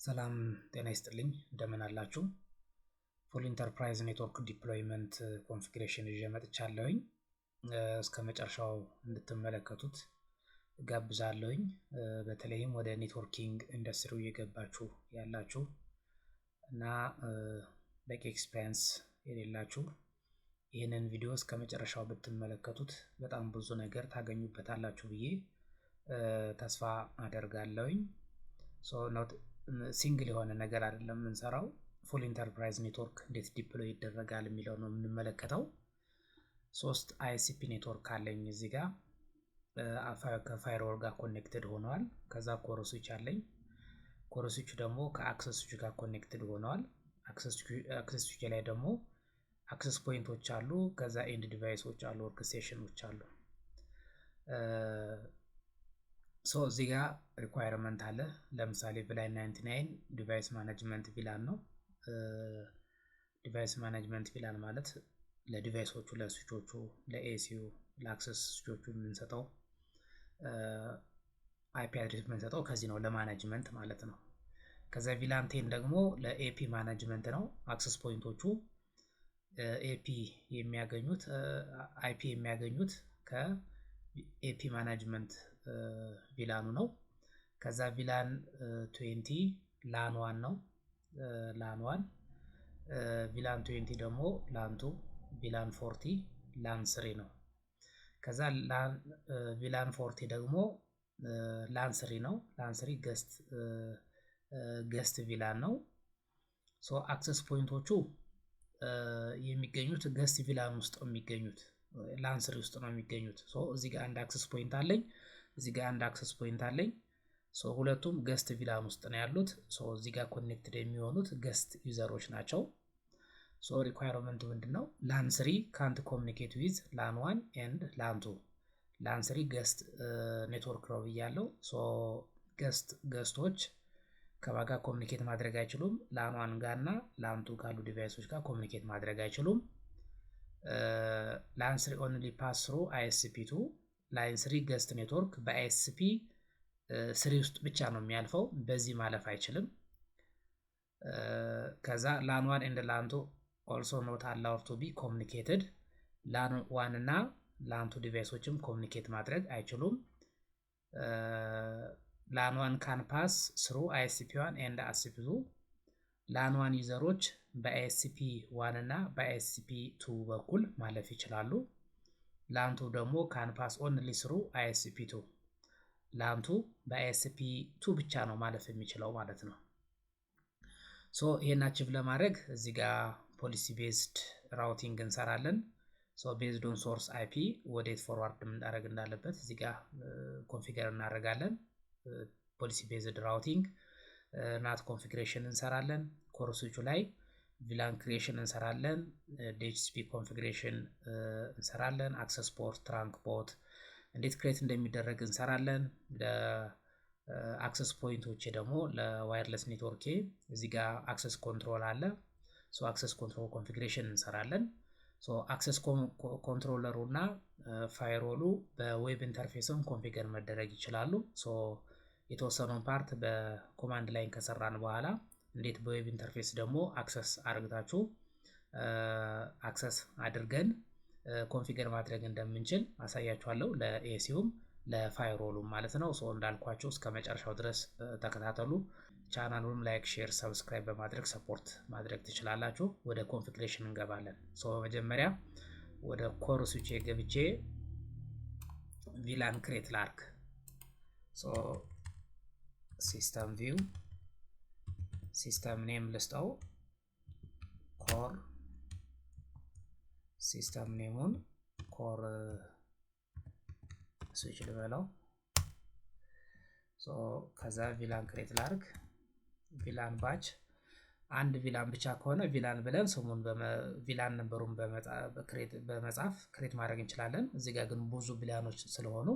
ሰላም ጤና ይስጥልኝ እንደምን አላችሁ? ፉል ኢንተርፕራይዝ ኔትወርክ ዲፕሎይመንት ኮንፊግሬሽን ይዤ መጥቻለሁኝ። እስከ መጨረሻው እንድትመለከቱት ጋብዛለሁኝ። በተለይም ወደ ኔትወርኪንግ ኢንዱስትሪው እየገባችሁ ያላችሁ እና በቂ ኤክስፒሪየንስ የሌላችሁ ይህንን ቪዲዮ እስከ መጨረሻው ብትመለከቱት በጣም ብዙ ነገር ታገኙበታላችሁ ብዬ ተስፋ አደርጋለሁኝ። ሲንግል የሆነ ነገር አይደለም የምንሰራው። ፉል ኢንተርፕራይዝ ኔትወርክ እንዴት ዲፕሎይ ይደረጋል የሚለው ነው የምንመለከተው። 3 አይኤስፒ ኔትወርክ አለኝ እዚህ ጋር ከፋይርዎል ጋር ኮኔክትድ ሆነዋል። ከዛ ኮር ስዊች አለኝ። ኮር ስዊቹ ደግሞ ከአክሰስ ስዊች ጋር ኮኔክትድ ሆነዋል። አክሰስ ስዊች ላይ ደግሞ አክሰስ ፖይንቶች አሉ። ከዛ ኤንድ ዲቫይሶች አሉ፣ ወርክስቴሽኖች አሉ። እዚህ ጋር ሪኳየርመንት አለ። ለምሳሌ ቪላን 99 ዲቫይስ ማኔጅመንት ቪላን ነው። ዲቫይስ ማኔጅመንት ቪላን ማለት ለዲቫይሶቹ፣ ለስዊቾቹ፣ ለኤሲዩ፣ ለአክሰስ ስዊቾቹ የምንሰጠው አይፒ አድሬስ የምንሰጠው ከዚህ ነው፣ ለማኔጅመንት ማለት ነው። ከዛ ቪላን 10 ደግሞ ለኤፒ ማኔጅመንት ነው። አክሰስ ፖይንቶቹ ኤፒ የሚያገኙት አይፒ የሚያገኙት ከኤፒ ማኔጅመንት ቪላኑ ነው። ከዛ ቪላን 20 ላን 1 ነው። ላን 1 ቪላን 20 ደግሞ ላን 2 ቪላን 40 ላን 3 ነው። ከዛ ቪላን 40 ደግሞ ላን 3 ነው። ላን 3 ገስት ቪላን ነው። አክሰስ ፖይንቶቹ የሚገኙት ገስት ቪላን ውስጥ ነው የሚገኙት፣ ላን 3 ውስጥ ነው የሚገኙት። እዚህ ጋር አንድ አክሰስ ፖይንት አለኝ፣ እዚህ ጋር አንድ አክሰስ ፖይንት አለኝ። ሁለቱም ገስት ቪላን ውስጥ ነው ያሉት። እዚህ ጋር ኮኔክትድ የሚሆኑት ገስት ዩዘሮች ናቸው። ሪኳየርመንቱ ምንድነው? ላን 3 ካንት ኮሚኒኬት ዊዝ ላን 1 ኤንድ ላን 2። ላን 3 ገስት ኔትወርክ ነው ብያለው። ገስቶች ከማጋ ኮሚኒኬት ማድረግ አይችሉም። ላን 1 ጋር እና ላን 2 ካሉ ዲቫይሶች ጋር ኮሚኒኬት ማድረግ አይችሉም። ላን 3 ኦንሊ ፓስ ትሩ አይኤስፒ 2። ላን 3 ገስት ኔትወርክ በአይኤስፒ 3 ውስጥ ብቻ ነው የሚያልፈው፣ በዚህ ማለፍ አይችልም። ከዛ ላን 1 ኤንድ ላን 2 ኦልሶ ኖት አላውድ ቱ ቢ ኮሚኒኬትድ። ላን 1 እና ላን 2 ዲቫይሶችም ኮሚኒኬት ማድረግ አይችሉም። ላን 1 ካን ፓስ ስሩ አይኤስፒ 1 ኤንድ አይኤስፒ 2። ላን 1 ዩዘሮች በአይኤስፒ 1 እና በአይኤስፒ 2 በኩል ማለፍ ይችላሉ። ላን 2 ደግሞ ካን ፓስ ኦንሊ ስሩ አይኤስፒ 2። ላን 2 በአይኤስፒ 2 ብቻ ነው ማለፍ የሚችለው ማለት ነው። ይሄን አቺቭ ለማድረግ እዚህ ጋር ፖሊሲ ቤዝድ ራውቲንግ እንሰራለን። ቤዝድ ኦን ሶርስ አይፒ ወዴት ፎርዋርድ ማድረግ እንዳለበት እዚህ ጋር ኮንፊገር እናደርጋለን። ፖሊሲ ቤዝድ ራውቲንግ ናት ኮንፊግሬሽን እንሰራለን። ኮር ስዊቹ ላይ ቪላን ክሪኤሽን እንሰራለን። ዲኤችሲፒ ኮንፊግሬሽን እንሰራለን። አክሰስ ፖርት፣ ትራንክ ፖርት እንዴት ክሬት እንደሚደረግ እንሰራለን። ለአክሰስ ፖይንቶች ደግሞ ለዋየርለስ ኔትወርክ እዚህ ጋር አክሰስ ኮንትሮል አለ። አክሰስ ኮንትሮል ኮንፊግሬሽን እንሰራለን። አክሰስ ኮንትሮለሩ እና ፋይርዎሉ በዌብ ኢንተርፌስም ኮንፊገር መደረግ ይችላሉ። የተወሰነውን ፓርት በኮማንድ ላይን ከሰራን በኋላ እንዴት በዌብ ኢንተርፌስ ደግሞ አክሰስ አድርጋችሁ አክሰስ አድርገን ኮንፊገር ማድረግ እንደምንችል አሳያችኋለሁ። ለኤሲዩም ለፋይርዎሉም ማለት ነው። እንዳልኳችሁ እስከ መጨረሻው ድረስ ተከታተሉ። ቻናሉን ላይክ፣ ሼር፣ ሰብስክራይብ በማድረግ ሰፖርት ማድረግ ትችላላችሁ። ወደ ኮንፊግሬሽን እንገባለን። በመጀመሪያ ወደ ኮር ስዊች ገብቼ ቪላን ክሬት ላርክ። ሲስተም ቪው ሲስተም ኔም ልስጠው፣ ኮር ሲስተም ኔሙን ኮር ስዊች ልበለው። ከዛ ቪላን ክሬት ላርክ። ቪላን ባች አንድ ቪላን ብቻ ከሆነ ቪላን ብለን ስሙን ቪላን ነምበሩን በመጻፍ ክሬት ማድረግ እንችላለን። እዚህ ጋር ግን ብዙ ቪላኖች ስለሆኑ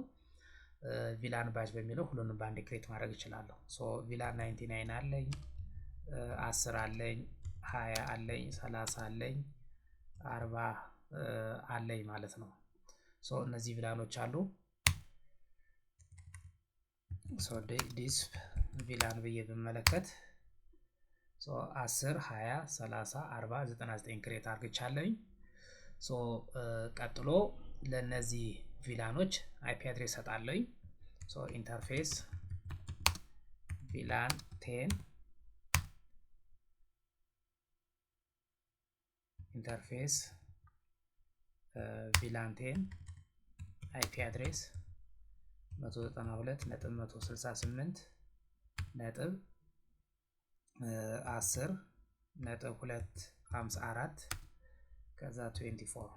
ቪላን ባች በሚለው ሁሉንም በአንድ ክሬት ማድረግ እችላለሁ። ቪላን 99 አለኝ፣ 10 አለኝ፣ 20 አለኝ፣ 30 አለኝ፣ 40 አለኝ ማለት ነው። እነዚህ ቪላኖች አሉ። ዲስፕ ቪላን ብዬ ብመለከት ሶ 10 20 30 40 99 ክሬት አድርግቻለሁኝ። ሶ ቀጥሎ ለነዚህ ቪላኖች አይፒ አድሬስ ሰጣለሁኝ። ሶ ኢንተርፌስ ቪላን 10 ኢንተርፌስ ቪላን 10 አይፒ አድሬስ 192.168.10.254 ከዛ 24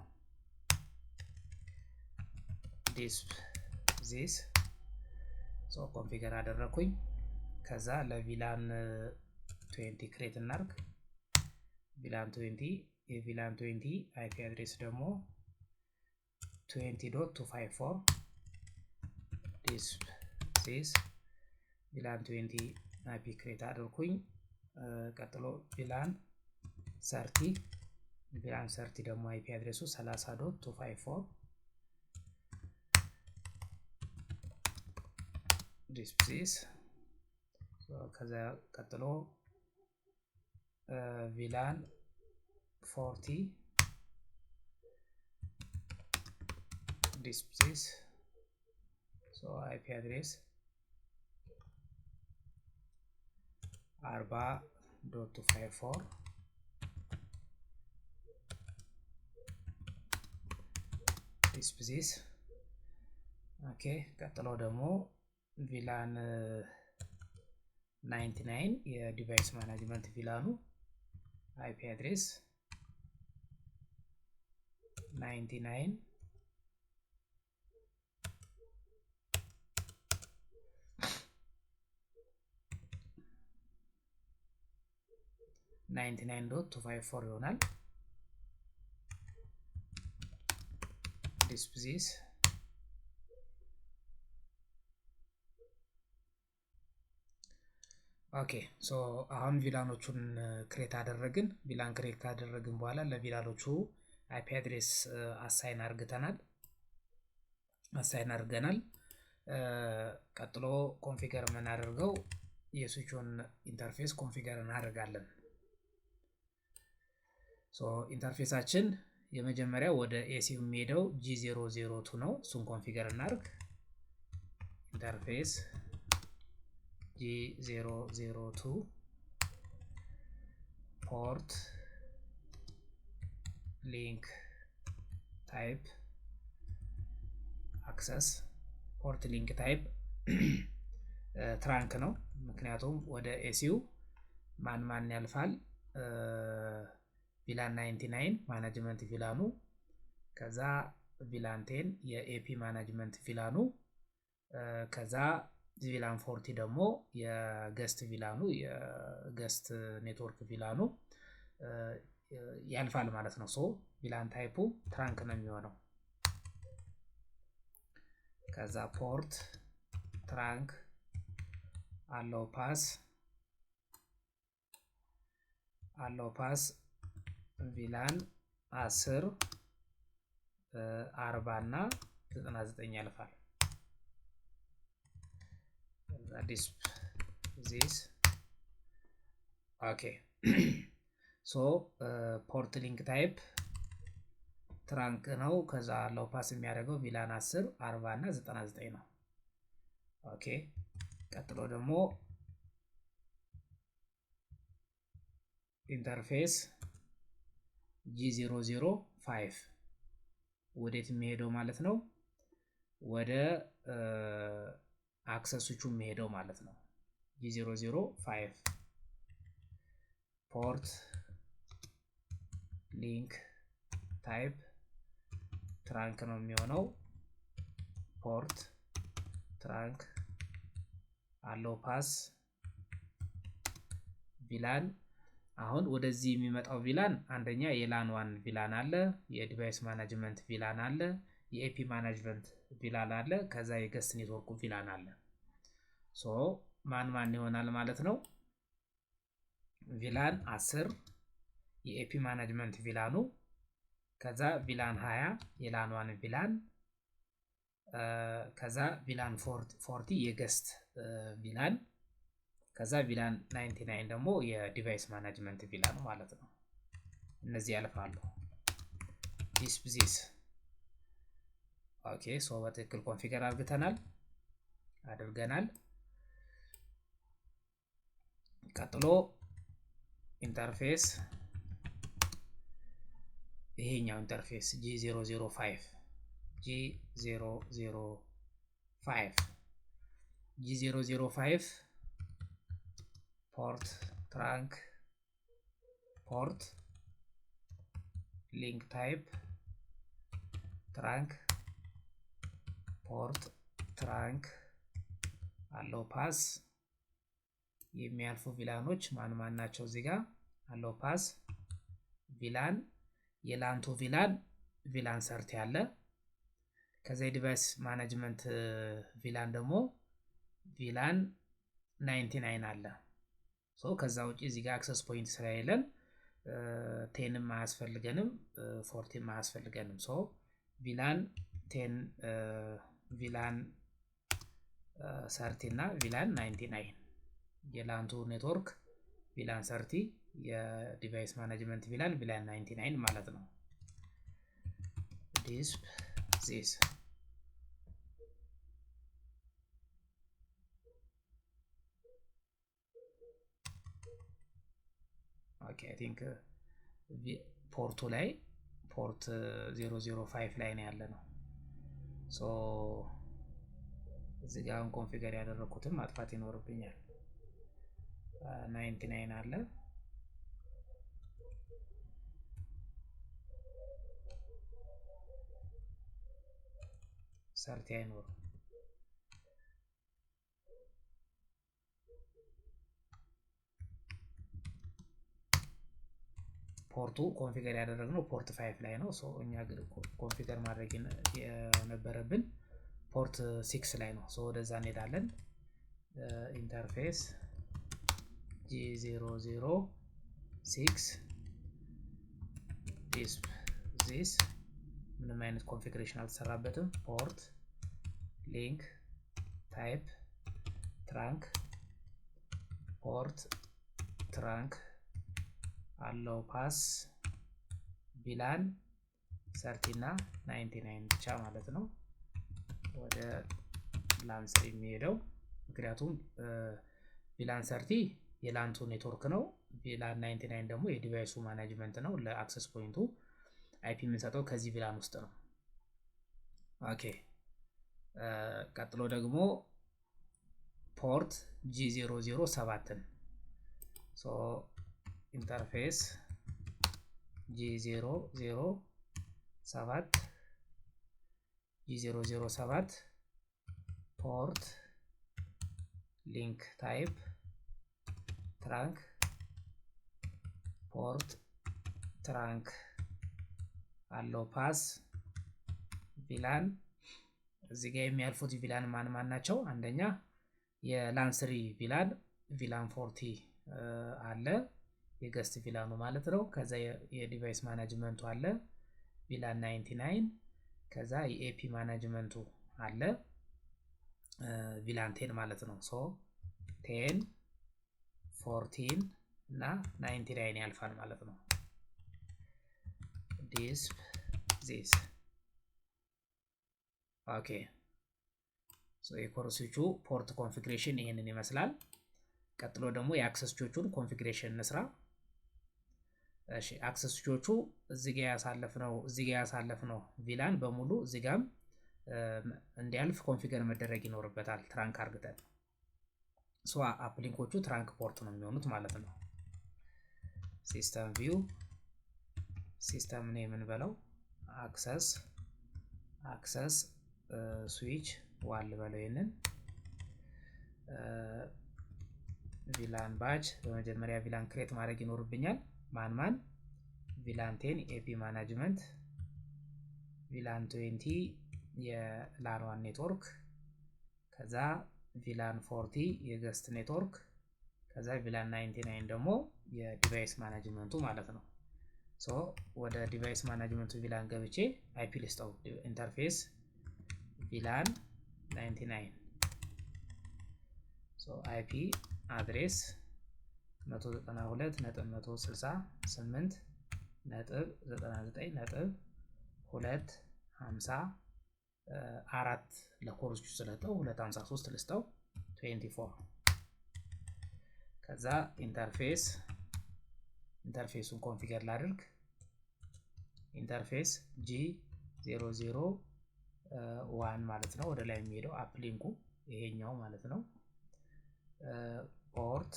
ዲስ ሶ ኮንፊገር አደረኩኝ። ከዛ ለቪላን 20 ክሬት እናርግ። ቪላን 20 የቪላን 20 አይፒ አድሬስ ደግሞ 20.254 ዲስ ቪላን 20 አይፒ ክሬት አድርኩኝ። ቀጥሎ ቪላን 30 ደግሞ አይፒ አድሬሱ 30.254 ዲስ ከዛ ቀጥሎ ቪላን 40 ዲስ አይፒ አድሬስ 40.254 ዲስ ኦኬ። ቀጥሎ ደግሞ ቪላን 99 የዲቫይስ ማናጅመንት ቪላኑ አይፒ አድሬስ 99 99.254 ይሆናል። ዲስ ኦኬ። ሶ አሁን ቪላኖቹን ክሬት አደረግን። ቪላን ክሬት ካደረግን በኋላ ለቪላኖቹ አይፒ አድሬስ አሳይን አድርገናል። ቀጥሎ ኮንፊገር የምናደርገው የስዊቹን ኢንተርፌስ ኮንፊገር እናደርጋለን። ሶ ኢንተርፌሳችን የመጀመሪያው ወደ ኤሲው የሚሄደው G002 ነው። እሱን ኮንፊገር እናድርግ። ኢንተርፌስ G002 ፖርት ሊንክ ታይፕ አክሰስ ፖርት ሊንክ ታይፕ ትራንክ ነው። ምክንያቱም ወደ ኤሲው ማን ያልፋል? ቪላን 99 ማናጅመንት ቪላኑ፣ ከዛ ቪላን 10 የኤፒ ማናጅመንት ቪላኑ፣ ከዛ ቪላን 40 ደግሞ የገስት ቪላኑ የገስት ኔትወርክ ቪላኑ ያልፋል ማለት ነው። ሶ ቪላን ታይፑ ትራንክ ነው የሚሆነው። ከዛ ፖርት ትራንክ አለው ፓስ ቪላን 10 40 እና 99 ያልፋል። ዲስ ኦኬ። ሶ ፖርት ሊንክ ታይፕ ትራንክ ነው። ከዛ አለው ፓስ የሚያደርገው ቪላን 10 40 እና 99 ነው። ኦኬ። ቀጥሎ ደግሞ ኢንተርፌስ G005 ወዴት የሚሄደው ማለት ነው? ወደ አክሰሶቹ የሚሄደው ማለት ነው። G005 ፖርት ሊንክ ታይፕ ትራንክ ነው የሚሆነው። ፖርት ትራንክ አለው ፓስ ቪላን። አሁን ወደዚህ የሚመጣው ቪላን አንደኛ የላን 1 ቪላን አለ፣ የዲቫይስ ማናጅመንት ቪላን አለ፣ የኤፒ ማናጅመንት ቪላን አለ፣ ከዛ የገስት ኔትወርክ ቪላን አለ። ሶ ማን ይሆናል ማለት ነው? ቪላን 10 የኤፒ ማናጅመንት ቪላኑ፣ ከዛ ቪላን 20 የላን 1 ቪላን፣ ከዛ ቪላን 40 የገስት ቪላን፣ ከዛ ቪላን 99 ደግሞ የዲቫይስ ማኔጅመንት ቪላን ማለት ነው። እነዚህ ያልፋሉ። ዲስ ኦኬ ሶ በትክክል ኮንፊገር አድርገናል። ቀጥሎ ኢንተርፌስ ይሄኛው ኢንተርፌስ G005 ፖርት ትራንክ ፖርት ሊንክ ታይፕ ትራንክ ፖርት ትራንክ አለው ፓስ የሚያልፉ ቪላኖች ማን ናቸው? እዚህ ጋር አለው ፓስ ቪላን የላንቱ ቪላን ሰርት ያለ ከዛ የዲቫይስ ማኔጅመንት ቪላን ደግሞ ቪላን 99 አለ። ሶ ከዛ ውጪ እዚህ ጋር አክሰስ ፖይንት ስለሌለን 10ም አያስፈልገንም 40ም አያስፈልገንም። ሶ ቪላን 10 ቪላን 30 እና ቪላን 99 የላንቱ ኔትወርክ ቪላን 30 የዲቫይስ ማኔጅመንት ቪላን 99 ማለት ነው። ዲስ ኦኬ አይ ቲንክ ፖርቱ ላይ ፖርት 005 ላይ ነው ያለ ነው። ሶ እዚህ ጋር ኮንፊገር ያደረኩትን ማጥፋት ይኖርብኛል። 99 አለ ሰርቲ አይኖር ፖርቱ ኮንፊገር ያደረግነው ፖርት 5 ላይ ነው። ሶ እኛ ግን ኮንፊገር ማድረግ የነበረብን ፖርት 6 ላይ ነው። ሶ ወደዛ እንሄዳለን። ኢንተርፌስ G006 ዲስ ምንም አይነት ኮንፊግሬሽን አልተሰራበትም። ፖርት ሊንክ ታይፕ ትራንክ ፖርት ትራንክ አለው ፓስ ቪላን 30 እና 99 ብቻ ማለት ነው። ወደ ላንሰር የሚሄደው ምክንያቱም ቪላን 30 የላንቱ ኔትወርክ ነው። ቪላን 99 ደግሞ የዲቫይሱ ማኔጅመንት ነው። ለአክሰስ ፖይንቱ አይፒ የምንሰጠው ከዚህ ቪላን ውስጥ ነው። ኦኬ ቀጥሎ ደግሞ ፖርት G007 ሶ ኢንተርፌስ G007 ፖርት ሊንክ ታይፕ ትራንክ ፖርት ትራንክ አለው ፓስ ቪላን እዚህ ጋር የሚያልፉት ቪላን ማን ናቸው? አንደኛ የላንስሪ ቪላን 40 አለ የገስት ቪላኑ ማለት ነው። ከዛ የዲቫይስ ማኔጅመንቱ አለ ቪላን 99 ከዛ የኤፒ ማኔጅመንቱ አለ ቪላን 10 ማለት ነው። ሶ 10 14 እና 99 ያልፋል ማለት ነው። ዲስ ኦኬ ሶ የኮርሶቹ ፖርት ኮንፊግሬሽን ይሄንን ይመስላል። ቀጥሎ ደግሞ የአክሰስ ጆቹን ኮንፊግሬሽን እንስራ። እሺ አክሰስ ጆቹ እዚህ ጋር ያሳለፍነው ቪላን በሙሉ እዚህ ጋርም እንዲያልፍ ኮንፊገር መደረግ ይኖርበታል ትራንክ አርግተን። ሶ አፕሊንኮቹ ትራንክ ፖርት ነው የሚሆኑት ማለት ነው። ሲስተም ቪው ሲስተም ነው የምንበለው አክሰስ ስዊች ዋል በለው ይሄንን ቪላን ባጅ በመጀመሪያ ቪላን ክሬት ማድረግ ይኖርብኛል። ማን ቪላን 10 ኤፒ ማኔጅመንት ቪላን 20 የላን 1 ኔትወርክ ከዛ ቪላን 40 የገስት ኔትወርክ ከዛ ቪላን 99 ደግሞ የዲቫይስ ማኔጅመንቱ ማለት ነው። ሶ ወደ ዲቫይስ ማኔጅመንቱ ቪላን ገብቼ አይፒ ልስጠው ኢንተርፌስ ቪላን 99 ሶ አይፒ አድሬስ 192.168.99.254 ለኮርሶቹ ስለተው 253 ልስጠው 24 ከዛ ኢንተርፌሱን ኮንፊገር ላድርግ ኢንተርፌስ G001 ማለት ነው ወደ ላይ የሚሄደው አፕ ሊንኩ ይሄኛው ማለት ነው ፖርት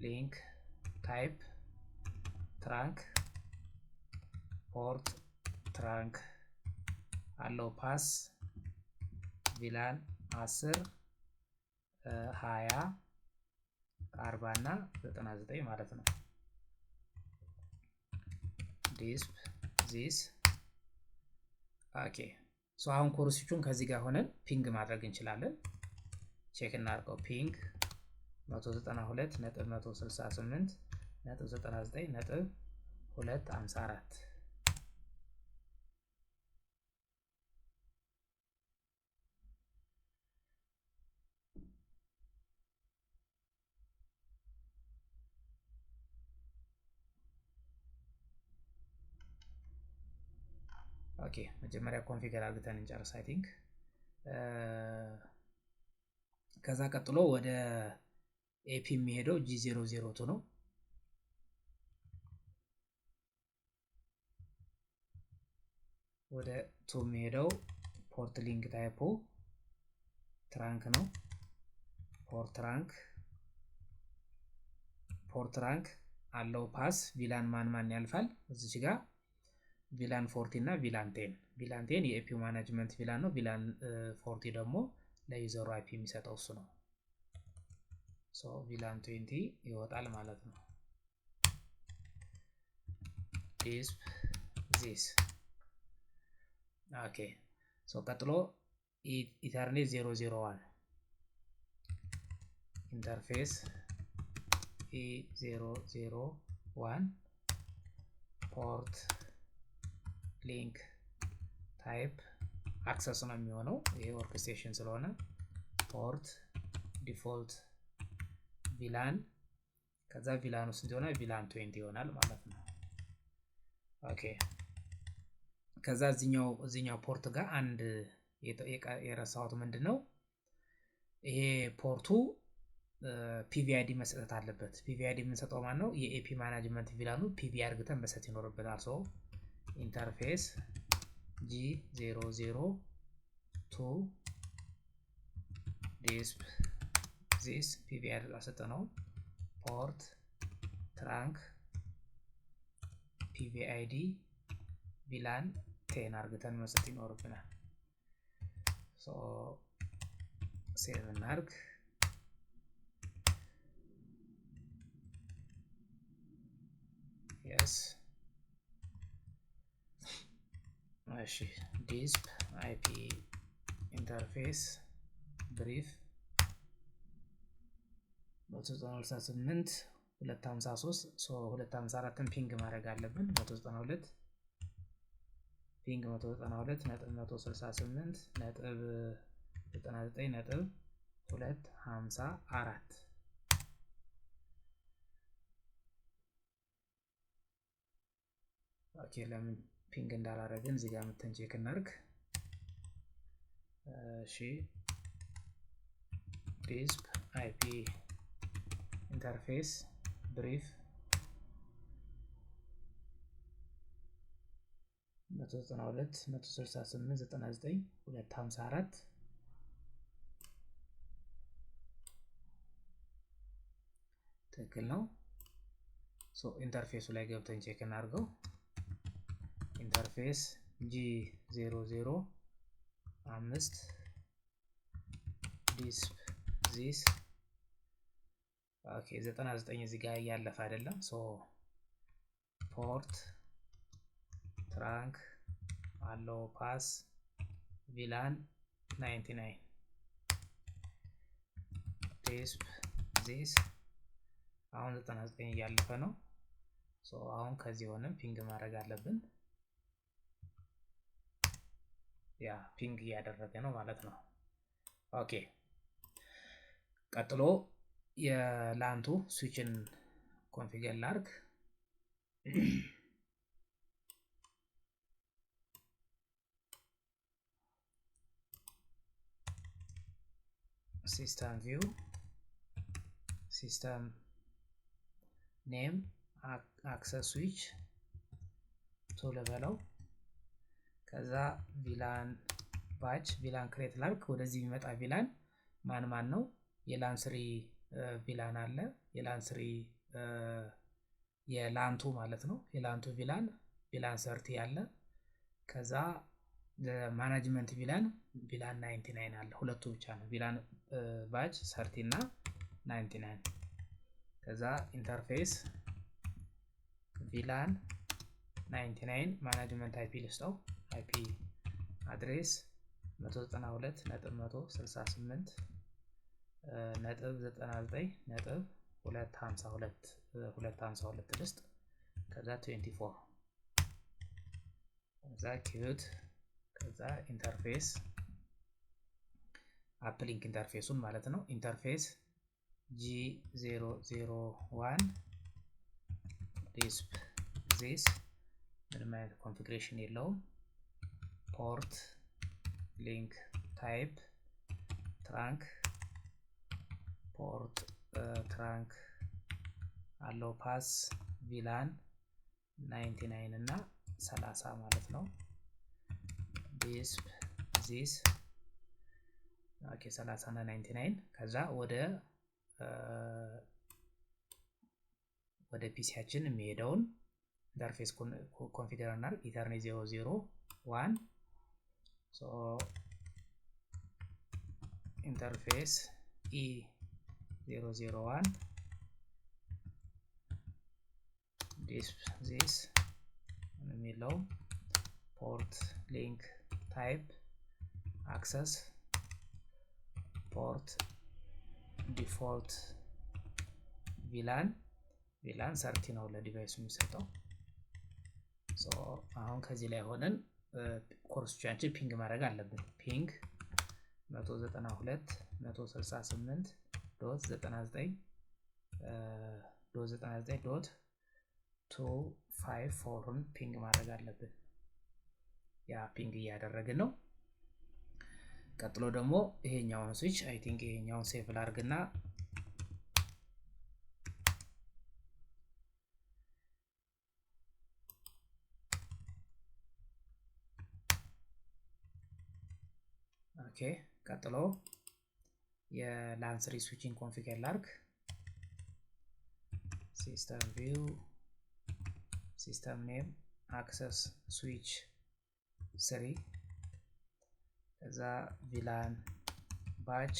ሊንክ ታይፕ ትራንክ ፖርት ትራንክ አለው ፓስ ቪላን 10 20 40 እና 99 ማለት ነው ዲስ ኦኬ ሶ አሁን ኮርሶቹን ከዚህ ጋር ሆነን ፒንግ ማድረግ እንችላለን ቼክ እናድርገው ፒንግ 192.168.99.254 ኦኬ መጀመሪያ ኮንፊገር አድርገን እንጨርስ አይ ቲንክ ከዛ ቀጥሎ ወደ ኤፒ የሚሄደው G002 ነው ወደ 2 የሚሄደው ፖርት ሊንክ ታይፑ ትራንክ ነው ፖርት ትራንክ አለው ፓስ ቪላን ማን ያልፋል እዚህ ጋር ቪላን 40 እና ቪላን 10 የኤፒ ማኔጅመንት ቪላን ነው ቪላን 40 ደግሞ ለዩዘሩ አይፒ የሚሰጠው እሱ ነው ሶ ቪላን 20 ይወጣል ማለት ነው this ኦኬ ሶ ቀጥሎ ኢተርኔት 001 ኢንተርፌስ E001 ፖርት ሊንክ ታይፕ አክሰስ ነው የሚሆነው ይሄ ወርክስቴሽን ስለሆነ ፖርት ዲፎልት ቪላን ከዛ ቪላን ውስጥ እንደሆነ ቪላን 20 ይሆናል ማለት ነው ኦኬ ከዛ እዚህኛው ፖርት ጋር አንድ የረሳሁት ምንድነው ይሄ ፖርቱ ፒቪአይዲ መስጠት አለበት ፒቪአይዲ የምንሰጠው ማለት ነው የኤፒ ማኔጅመንት ቪላኑ ፒቪ አድርገን መስጠት ይኖርበታል ሶ ኢንተርፌስ G002 this PVR አሰጠነው ፖርት ትራንክ PVID ቪላን 10 አድርገን መስጠት ይኖርብናል ሶ ሴቭ እናድርግ yes እሺ ዲስፕ አይፒ ኢንተርፌስ ብሪፍ 198 253 ሶ 254ን ፒንግ ማድረግ አለብን 192 ፒንግ 192.168.99.254 ኦኬ ለምን ፒንግ እንዳላረግን እዚህ ጋር መተን ቼክ እናርግ እሺ ዲስፕ አይፒ ኢንተርፌስ ብሪፍ 192.168.99.254 ትክክል ነው ሶ ኢንተርፌሱ ላይ ገብተን ቼክ እናርገው ኢንተርፌስ G005 ዲስፕ this ኦኬ 99 እዚህ ጋር ያለፈ አይደለም ሶ ፖርት ትራንክ አለው ፓስ ቪላን 99 ዲስፕ this አሁን 99 ያለፈ ነው ሶ አሁን ከዚህ ሆነን ፒንግ ማድረግ አለብን ያ ፒንግ ያደረገ ነው ማለት ነው ኦኬ ቀጥሎ የላንቱ ስዊችን ኮንፊገር ላርግ። ሲስተም ቪው ሲስተም ኔም አክሰስ ስዊች ቶሎ በለው። ከዛ ቪላን ባች ቪላን ክሬት ላርግ። ወደዚህ የሚመጣ ቪላን ማን ነው? የላን 3 ቪላን አለ። የላን 3 የላንቱ ማለት ነው። የላንቱ ቪላን 30 አለ። ከዛ ማናጅመንት ቪላን 99 አለ። ሁለቱ ብቻ ነው። ቪላን ባች 30 እና 99። ከዛ ኢንተርፌስ ቪላን 99 ማናጅመንት አይፒ ልስጠው። አይፒ አድሬስ 192.168.99.252 ልስጥ። ከዛ 24 ከዛ ኪዩት ከዛ ኢንተርፌስ አፕሊንክ ኢንተርፌሱን ማለት ነው። ኢንተርፌስ G001 ዲስፕ ዚስ ምንም አይነት ኮንፊግሬሽን የለውም። ፖርት ሊንክ ታይፕ ትራንክ ፖርት ትራንክ አለው። ፓስ ቪላን 99 እና 30 ማለት ነው። ዲስፕ ዚስ ኦኬ 30 እና 99። ከዛ ወደ ፒሲያችን የሚሄደውን ኢንተርፌስ ኮንፊገር እና ኢተርኔት 001 ሶ ኢንተርፌስ E001 ዲስፕ ዚስ የሚለው ፖርት ሊንክ ታይፕ አክሰስ ፖርት ዲፎልት ቪላን 30 ነው ለዲቫይሱ የሚሰጠው። ሶ አሁን ከዚህ ላይ ሆነን ኮርሶቻችን ፒንግ ማድረግ አለብን። ፒንግ 192.168.99.254ን ፒንግ ማድረግ አለብን። ያ ፒንግ እያደረግን ነው። ቀጥሎ ደግሞ ይሄኛውን ስዊች አይ ቲንክ ይሄኛውን ሴቭ ላድርግና ኦኬ ቀጥሎ የላን 3 ስዊቺንግ ኮንፊገር ላድርግ። ሲስተም ቪው ሲስተም ኔም አክሰስ ስዊች 3 ከዛ ቪላን ባች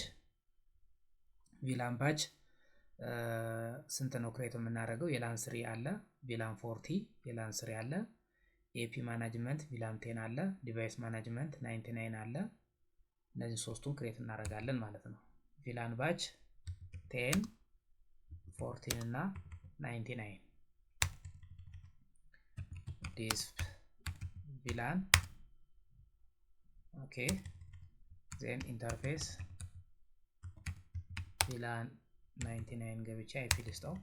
ስንት ነው ክሬት የምናደርገው? የላን 3 አለ፣ ቪላን 40 የላን 3 አለ፣ ኤፒ ማናጅመንት ቪላን 10 አለ፣ ዲቫይስ ማናጅመንት 99 አለ። እነዚህ ሶስቱን ክሬት እናደርጋለን ማለት ነው። ቪላን ባች 10 14 እና 99 ዲስፕ ቪላን ኦኬ ዜን ኢንተርፌስ ቪላን 99 ገብቼ አይፒ ልስጠው።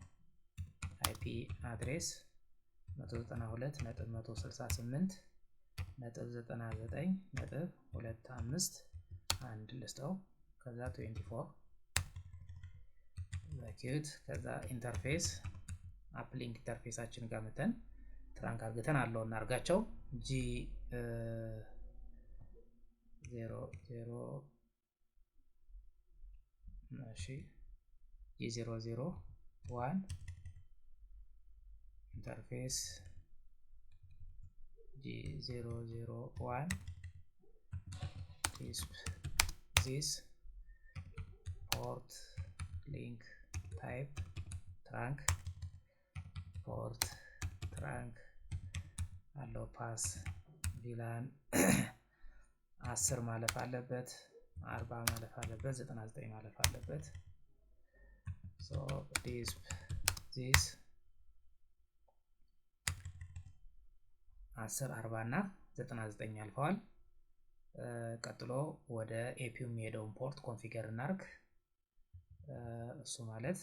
አይፒ አድሬስ 192.168.99.251 ልስጠው። ከዛ 24 ኪዩት ከዛ ኢንተርፌስ አፕሊንክ ኢንተርፌሳችን ጋር መተን ትራንክ አድርገን አለው እናርጋቸው። G001 ኢንተርፌስ G001 ዲስፕ ዚስ ፖርት ሊንክ ታይፕ ትራንክ ፖርት ትራንክ አለው። ፓስ ቪላን 10 ማለፍ አለበት፣ 40 ማለፍ አለበት፣ 99 ማለፍ አለበት። ሶ ዲስፕ ዚስ 10 40 እና 99 አልፈዋል። ቀጥሎ ወደ ኤፒዩ የሚሄደውን ፖርት ኮንፊገር እናርግ። እሱ ማለት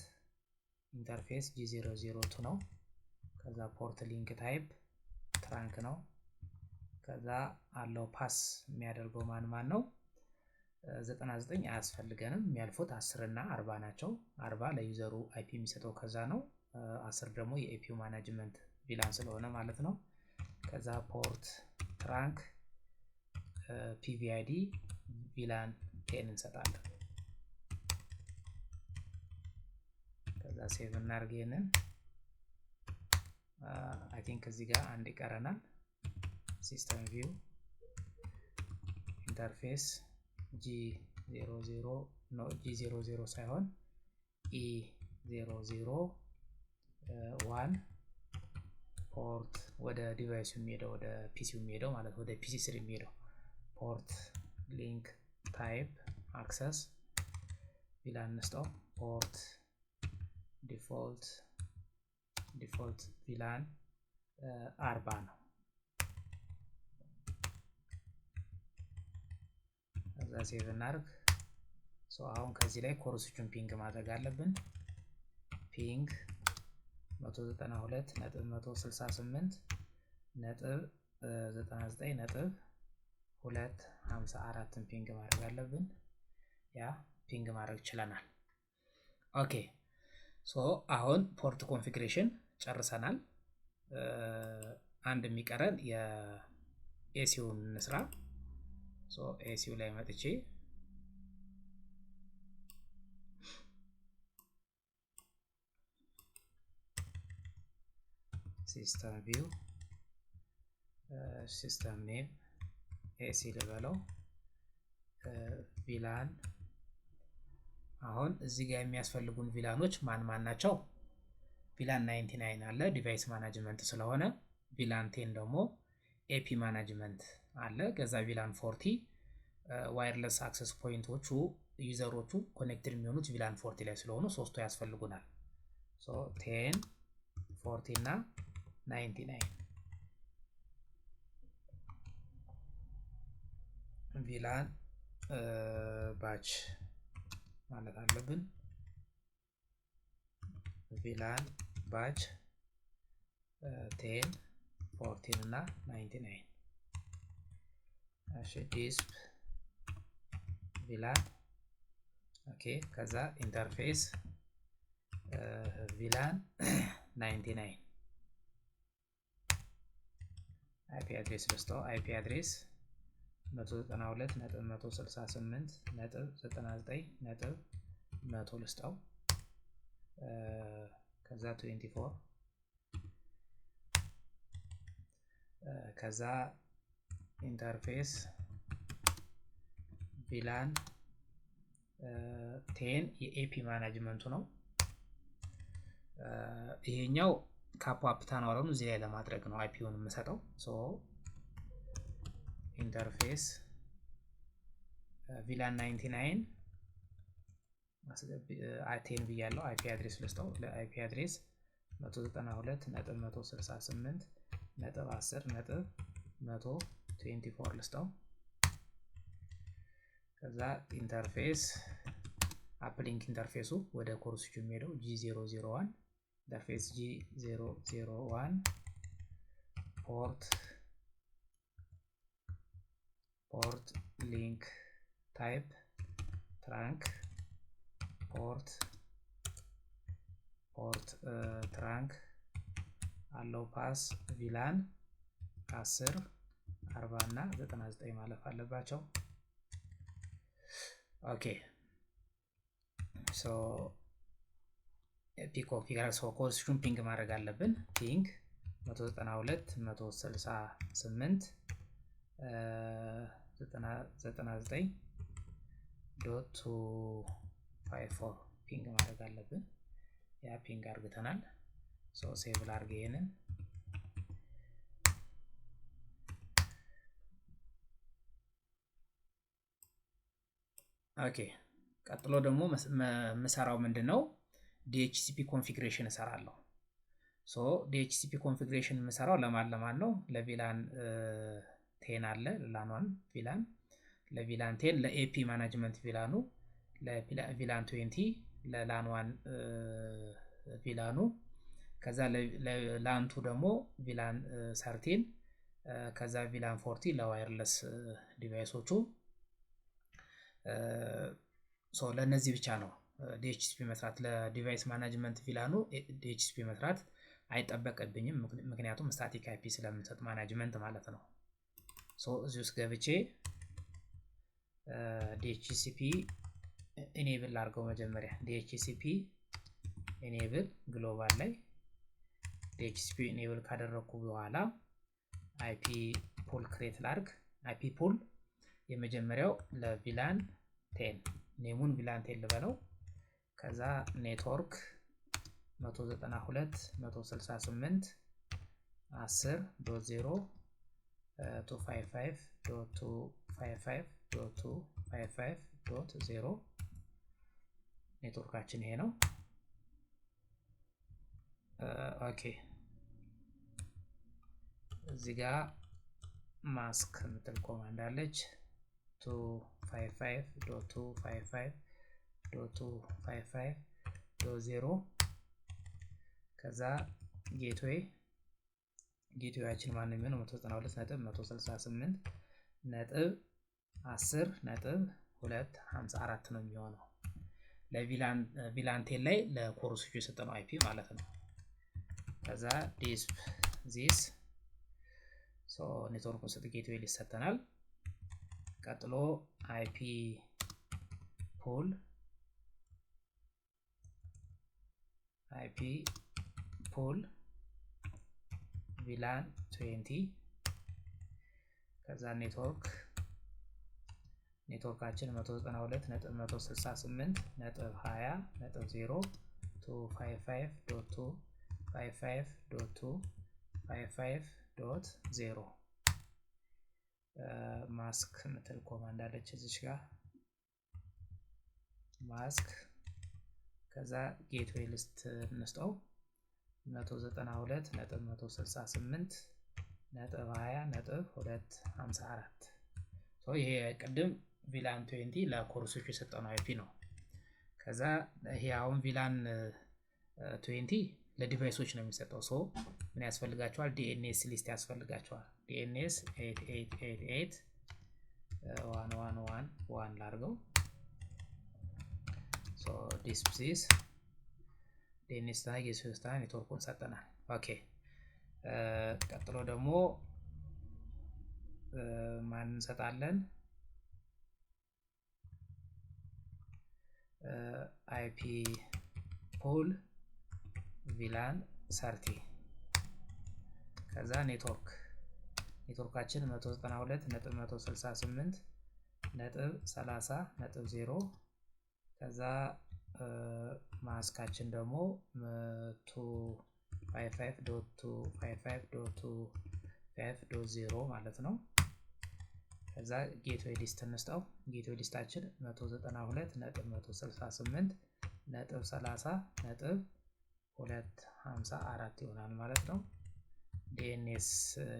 ኢንተርፌስ G002 ነው። ከዛ ፖርት ሊንክ ታይፕ ትራንክ ነው። ከዛ አለው ፓስ የሚያደርገው ማን ነው? 99 አያስፈልገንም። የሚያልፉት 10 እና 40 ናቸው። 40 ለዩዘሩ አይፒ የሚሰጠው ከዛ ነው። 10 ደግሞ የኤፒዩ ማኔጅመንት ቪላን ስለሆነ ማለት ነው። ከዛ ፖርት ትራንክ ፒቪአይዲ ቪላን 10 እንሰጣለን። ከዛ ሴቭ እናድርግ ይሄንን። አይ ቲንክ እዚህ ጋር አንድ ይቀረናል። ሲስተም ቪው ኢንተርፌስ G00 ሳይሆን E001 ፖርት ወደ ዲቫይሱ የሚሄደው ወደ ፒሲው የሚሄደው ማለት ወደ ፒሲ 3 የሚሄደው ፖርት ሊንክ ታይፕ አክሰስ ቪላን እንስጠው። ፖርት ዲፎልት ቪላን 40 ነው። ከዛ ሴቭ እናድርግ። አሁን ከዚህ ላይ ኮርሶቹን ፒንግ ማድረግ አለብን። ፒንግ 192.168.99.254 ፒንግ ማድረግ አለብን። ያ ፒንግ ማድረግ ችለናል። ኦኬ አሁን ፖርት ኮንፊግሬሽን ጨርሰናል። አንድ የሚቀረን የኤሲውን እንስራ። ኤሲው ላይ መጥቼ ሲስተም ቪው ሲስተም ኔም ኤሲ ልበለው ቪላን። አሁን እዚህ ጋር የሚያስፈልጉን ቪላኖች ማን ናቸው? ቪላን 99 አለ ዲቫይስ ማኔጅመንት ስለሆነ፣ ቪላን 10 ደግሞ ኤፒ ማኔጅመንት አለ። ከዛ ቪላን 40 ዋየርለስ አክሰስ ፖይንቶቹ ዩዘሮቹ ኮኔክትድ የሚሆኑት ቪላን 40 ላይ ስለሆኑ ሶስቱ ያስፈልጉናል። 10 40 እና 99 ቪላን ባች ማለት አለብን። ቪላን ባች 10 14 እና 99 እሺ ዲስፕ ቪላን ኦኬ። ከዛ ኢንተርፌስ ቪላን 99 አይፒ አድሬስ ልስጠው። አይፒ አድሬስ 192.168.99.100 ልስጠው። ከዛ 24 ከዛ ኢንተርፌስ ቪላን 10 የኤፒ ማኔጅመንቱ ነው። ይሄኛው ካፕ አፕ ታናወሩን እዚህ ላይ ለማድረግ ነው አይፒውን የምሰጠው። ኢንተርፌስ ቪላን 99 10 ብያለሁ። አይፒ አድሬስ ልስጠው። ለአይፒ አድሬስ 192.168.10.124 ልስጠው። ከዛ ኢንተርፌስ አፕሊንክ ኢንተርፌሱ ወደ ኮርሶቹ የሚሄደው G001 ኢንተርፌስ G001 ፖርት ሊንክ ታይፕ ትራንክ ፖርት ትራንክ አለው ፓስ ቪላን 10 40 እና 99 ማለፍ አለባቸው። ኦኬ ፒኮንፊገር ኮርሶቹን ፒንግ ማድረግ አለብን። ፒንግ 192.168.99.254 ፒንግ ማድረግ አለብን። ያ ፒንግ አርግተናል። ሴቭ ላርግ ይሄንን። ኦኬ ቀጥሎ ደግሞ መሰራው ምንድነው? DHCP ኮንፊግሬሽን እሰራለሁ። DHCP ኮንፊግሬሽን መሰራው ለማን ነው? ለቪላን 10 አለ ላን1 ቪላን፣ ለቪላን 10 ለኤፒ ማኔጅመንት ቪላኑ፣ ለቪላን 20 ለላን1 ቪላኑ ከዛ ለላን2 ደግሞ ቪላን 13 ከዛ ቪላን 40 ለዋየርለስ ዲቫይሶቹ ለነዚህ ብቻ ነው DHCP መስራት። ለዲቫይስ ማኔጅመንት ቪላኑ DHCP መስራት አይጠበቅብኝም ምክንያቱም ስታቲክ IP ስለምንሰጥ ማኔጅመንት ማለት ነው። እዚህ ውስጥ ገብቼ DHCP ኢኔብል አድርገው መጀመሪያ DHCP ኢኔብል ግሎባል ላይ DHCP ኢኔብል ካደረኩ በኋላ IP ፑል ክሬት ላድርግ። IP ፑል የመጀመሪያው ለቪላን 10 ኔሙን ቪላን 10 ልበለው። ከዛ ኔትወርክ 192.168.10.255.255.255.0 ኔትወርካችን ይሄ ነው። ኦኬ እዚህ ጋር ማስክ ምትል ኮማንድ አለች 255.255.255.0 ከዛ ጌትዌያችን ማን ነው? 192.168.10.254 ነው የሚሆነው ለቪላን 10 ላይ ለኮርሶቹ የሰጠነው IP ማለት ነው። ከዛ ዲስ ኔትወርክ ውስጥ ጌትዌይ ሊሰጠናል። ቀጥሎ IP ፑል ቪላን 20 ከዛ ኔትወርካችን 192.168.20.255.255.255.0 ማስክ ምትል ኮማንድ አለች እዚች ጋር ማስክ ከዛ ጌትዌይ ሊስት እንስጠው 192.168.20.254 ይሄ ቅድም ቪላን 20 ለኮርሶቹ የሰጠነው IP ነው። ከዛ ይሄ አሁን ቪላን 20 ለዲቫይሶች ነው የሚሰጠው። ምን ያስፈልጋቸዋል? DNS ሊስት ያስፈልጋቸዋል። DNS 8888.111.1 ላድርገው። ዲስፕሲስ DNS ላይ የሶስታ ኔትወርኩን ሰጠናል። ኦኬ ቀጥሎ ደግሞ ማን እንሰጣለን? IP ፑል ቪላን 30 ከዛ ኔትወርካችን 192.168.30.0 ከዛ ማስካችን ደግሞ 255.255.255.0 ማለት ነው። ከዛ ጌትዌይ ሊስት እንስጠው። ጌትዌይ ሊስታችን 192.168.30.254 ይሆናል ማለት ነው። DNS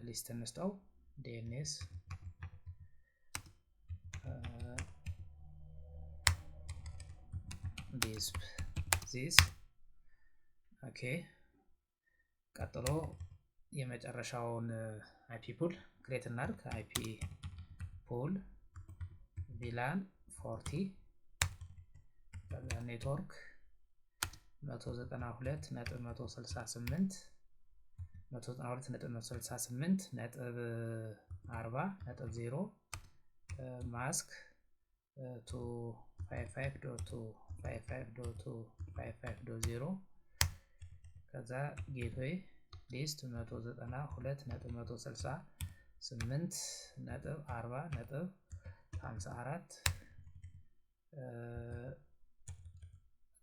ሊስት እንስጠው። DNS this ኦኬ ቀጥሎ የመጨረሻውን IP ፑል ክሬት እናድርግ። IP ፑል ቪላን 40 ከዛ ኔትወርክ 192.168.40.0 ማስክ 255.255.255.0 ከዛ ጌትዌይ ሊስት 192.168.40.54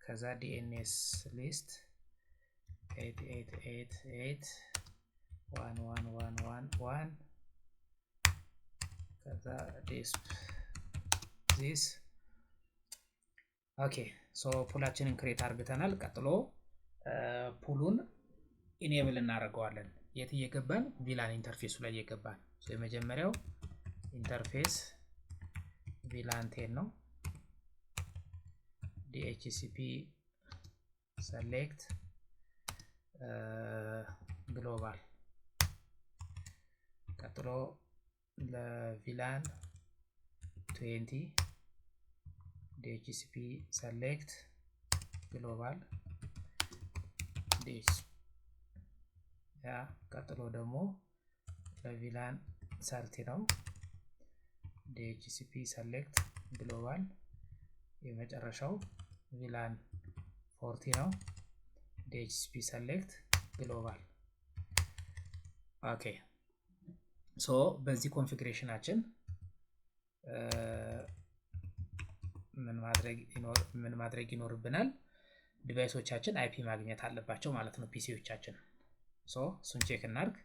ከዛ DNS ሊስት 8888.111.1 ከዛ ዲስ ኦኬ ፑላችንን ክሬት አድርገናል። ቀጥሎ ፑሉን ኢኔብል እናደርገዋለን። የት እየገባን? ቪላን ኢንተርፌሱ ላይ እየገባን። የመጀመሪያው ኢንተርፌስ ቪላን 10 ነው። DHCP select global ቀጥሎ ለቪላን 20 DHCP select global this ያ ቀጥሎ ደግሞ ለቪላን 30 ነው DHCP select global የመጨረሻው ቪላን 40 ነው DHCP select global ኦኬ ሶ በዚህ ኮንፊግሬሽናችን ምን ማድረግ ይኖርብናል ዲቫይሶቻችን IP ማግኘት አለባቸው ማለት ነው ፒሲዎቻችን ሶ እሱን ቼክ እናድርግ